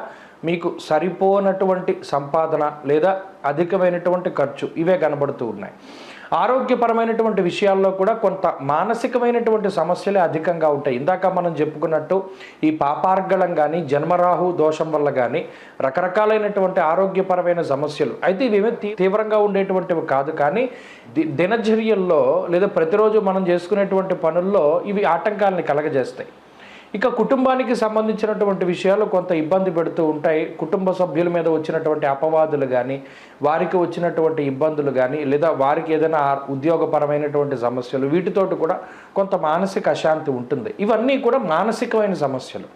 మీకు సరిపోనటువంటి సంపాదన లేదా అధికమైనటువంటి ఖర్చు ఇవే కనబడుతూ ఉన్నాయి. ఆరోగ్యపరమైనటువంటి విషయాల్లో కూడా కొంత మానసికమైనటువంటి సమస్యలే అధికంగా ఉంటాయి. ఇందాక మనం చెప్పుకున్నట్టు ఈ పాపార్గళం కానీ, జన్మరాహు దోషం వల్ల కానీ రకరకాలైనటువంటి ఆరోగ్యపరమైన సమస్యలు అయితే ఇవేమీ తీవ్రంగా ఉండేటువంటివి కాదు. కానీ దినచర్యల్లో లేదా ప్రతిరోజు మనం చేసుకునేటువంటి పనుల్లో ఇవి ఆటంకాలని కలగజేస్తాయి. ఇక కుటుంబానికి సంబంధించినటువంటి విషయాలు కొంత ఇబ్బంది పెడుతూ ఉంటాయి. కుటుంబ సభ్యుల మీద వచ్చినటువంటి అపవాదులు కానీ, వారికి వచ్చినటువంటి ఇబ్బందులు కానీ, లేదా వారికి ఏదైనా ఉద్యోగపరమైనటువంటి సమస్యలు, వీటితోటి కూడా కొంత మానసిక అశాంతి ఉంటుంది. ఇవన్నీ కూడా మానసికమైన సమస్యలు.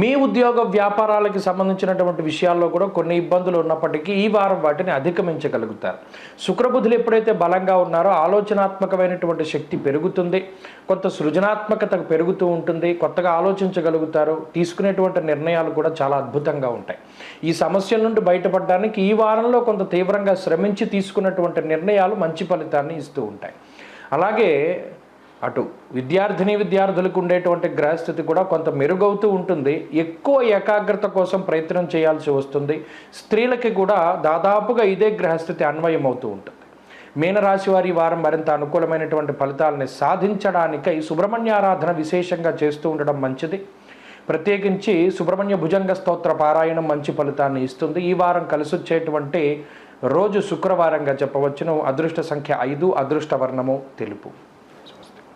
మీ ఉద్యోగ వ్యాపారాలకి సంబంధించినటువంటి విషయాల్లో కూడా కొన్ని ఇబ్బందులు ఉన్నప్పటికీ ఈ వారం వాటిని అధిగమించగలుగుతారు. శుక్రబుధులు ఎప్పుడైతే బలంగా ఉన్నారో ఆలోచనాత్మకమైనటువంటి శక్తి పెరుగుతుంది, కొంత సృజనాత్మకత పెరుగుతూ ఉంటుంది, కొత్తగా ఆలోచించగలుగుతారు, తీసుకునేటువంటి నిర్ణయాలు కూడా చాలా అద్భుతంగా ఉంటాయి. ఈ సమస్యల నుండి బయటపడడానికి ఈ వారంలో కొంత తీవ్రంగా శ్రమించి తీసుకున్నటువంటి నిర్ణయాలు మంచి ఫలితాన్ని ఇస్తూ ఉంటాయి. అలాగే అటు విద్యార్థులకు ఉండేటువంటి గ్రహస్థితి కూడా కొంత మెరుగవుతూ ఉంటుంది. ఎక్కువ ఏకాగ్రత కోసం ప్రయత్నం చేయాల్సి వస్తుంది. స్త్రీలకి కూడా దాదాపుగా ఇదే గ్రహస్థితి అన్వయం అవుతూ ఉంటుంది. మీనరాశి వారి వారం మరింత అనుకూలమైనటువంటి ఫలితాలని సాధించడానికై సుబ్రహ్మణ్యారాధన విశేషంగా చేస్తూ ఉండడం మంచిది. ప్రత్యేకించి సుబ్రహ్మణ్య భుజంగ స్తోత్ర పారాయణం మంచి ఫలితాన్ని ఇస్తుంది. ఈ వారం కలిసొచ్చేటువంటి రోజు శుక్రవారంగా చెప్పవచ్చును. అదృష్ట సంఖ్య 5, అదృష్ట వర్ణము తెలుపు.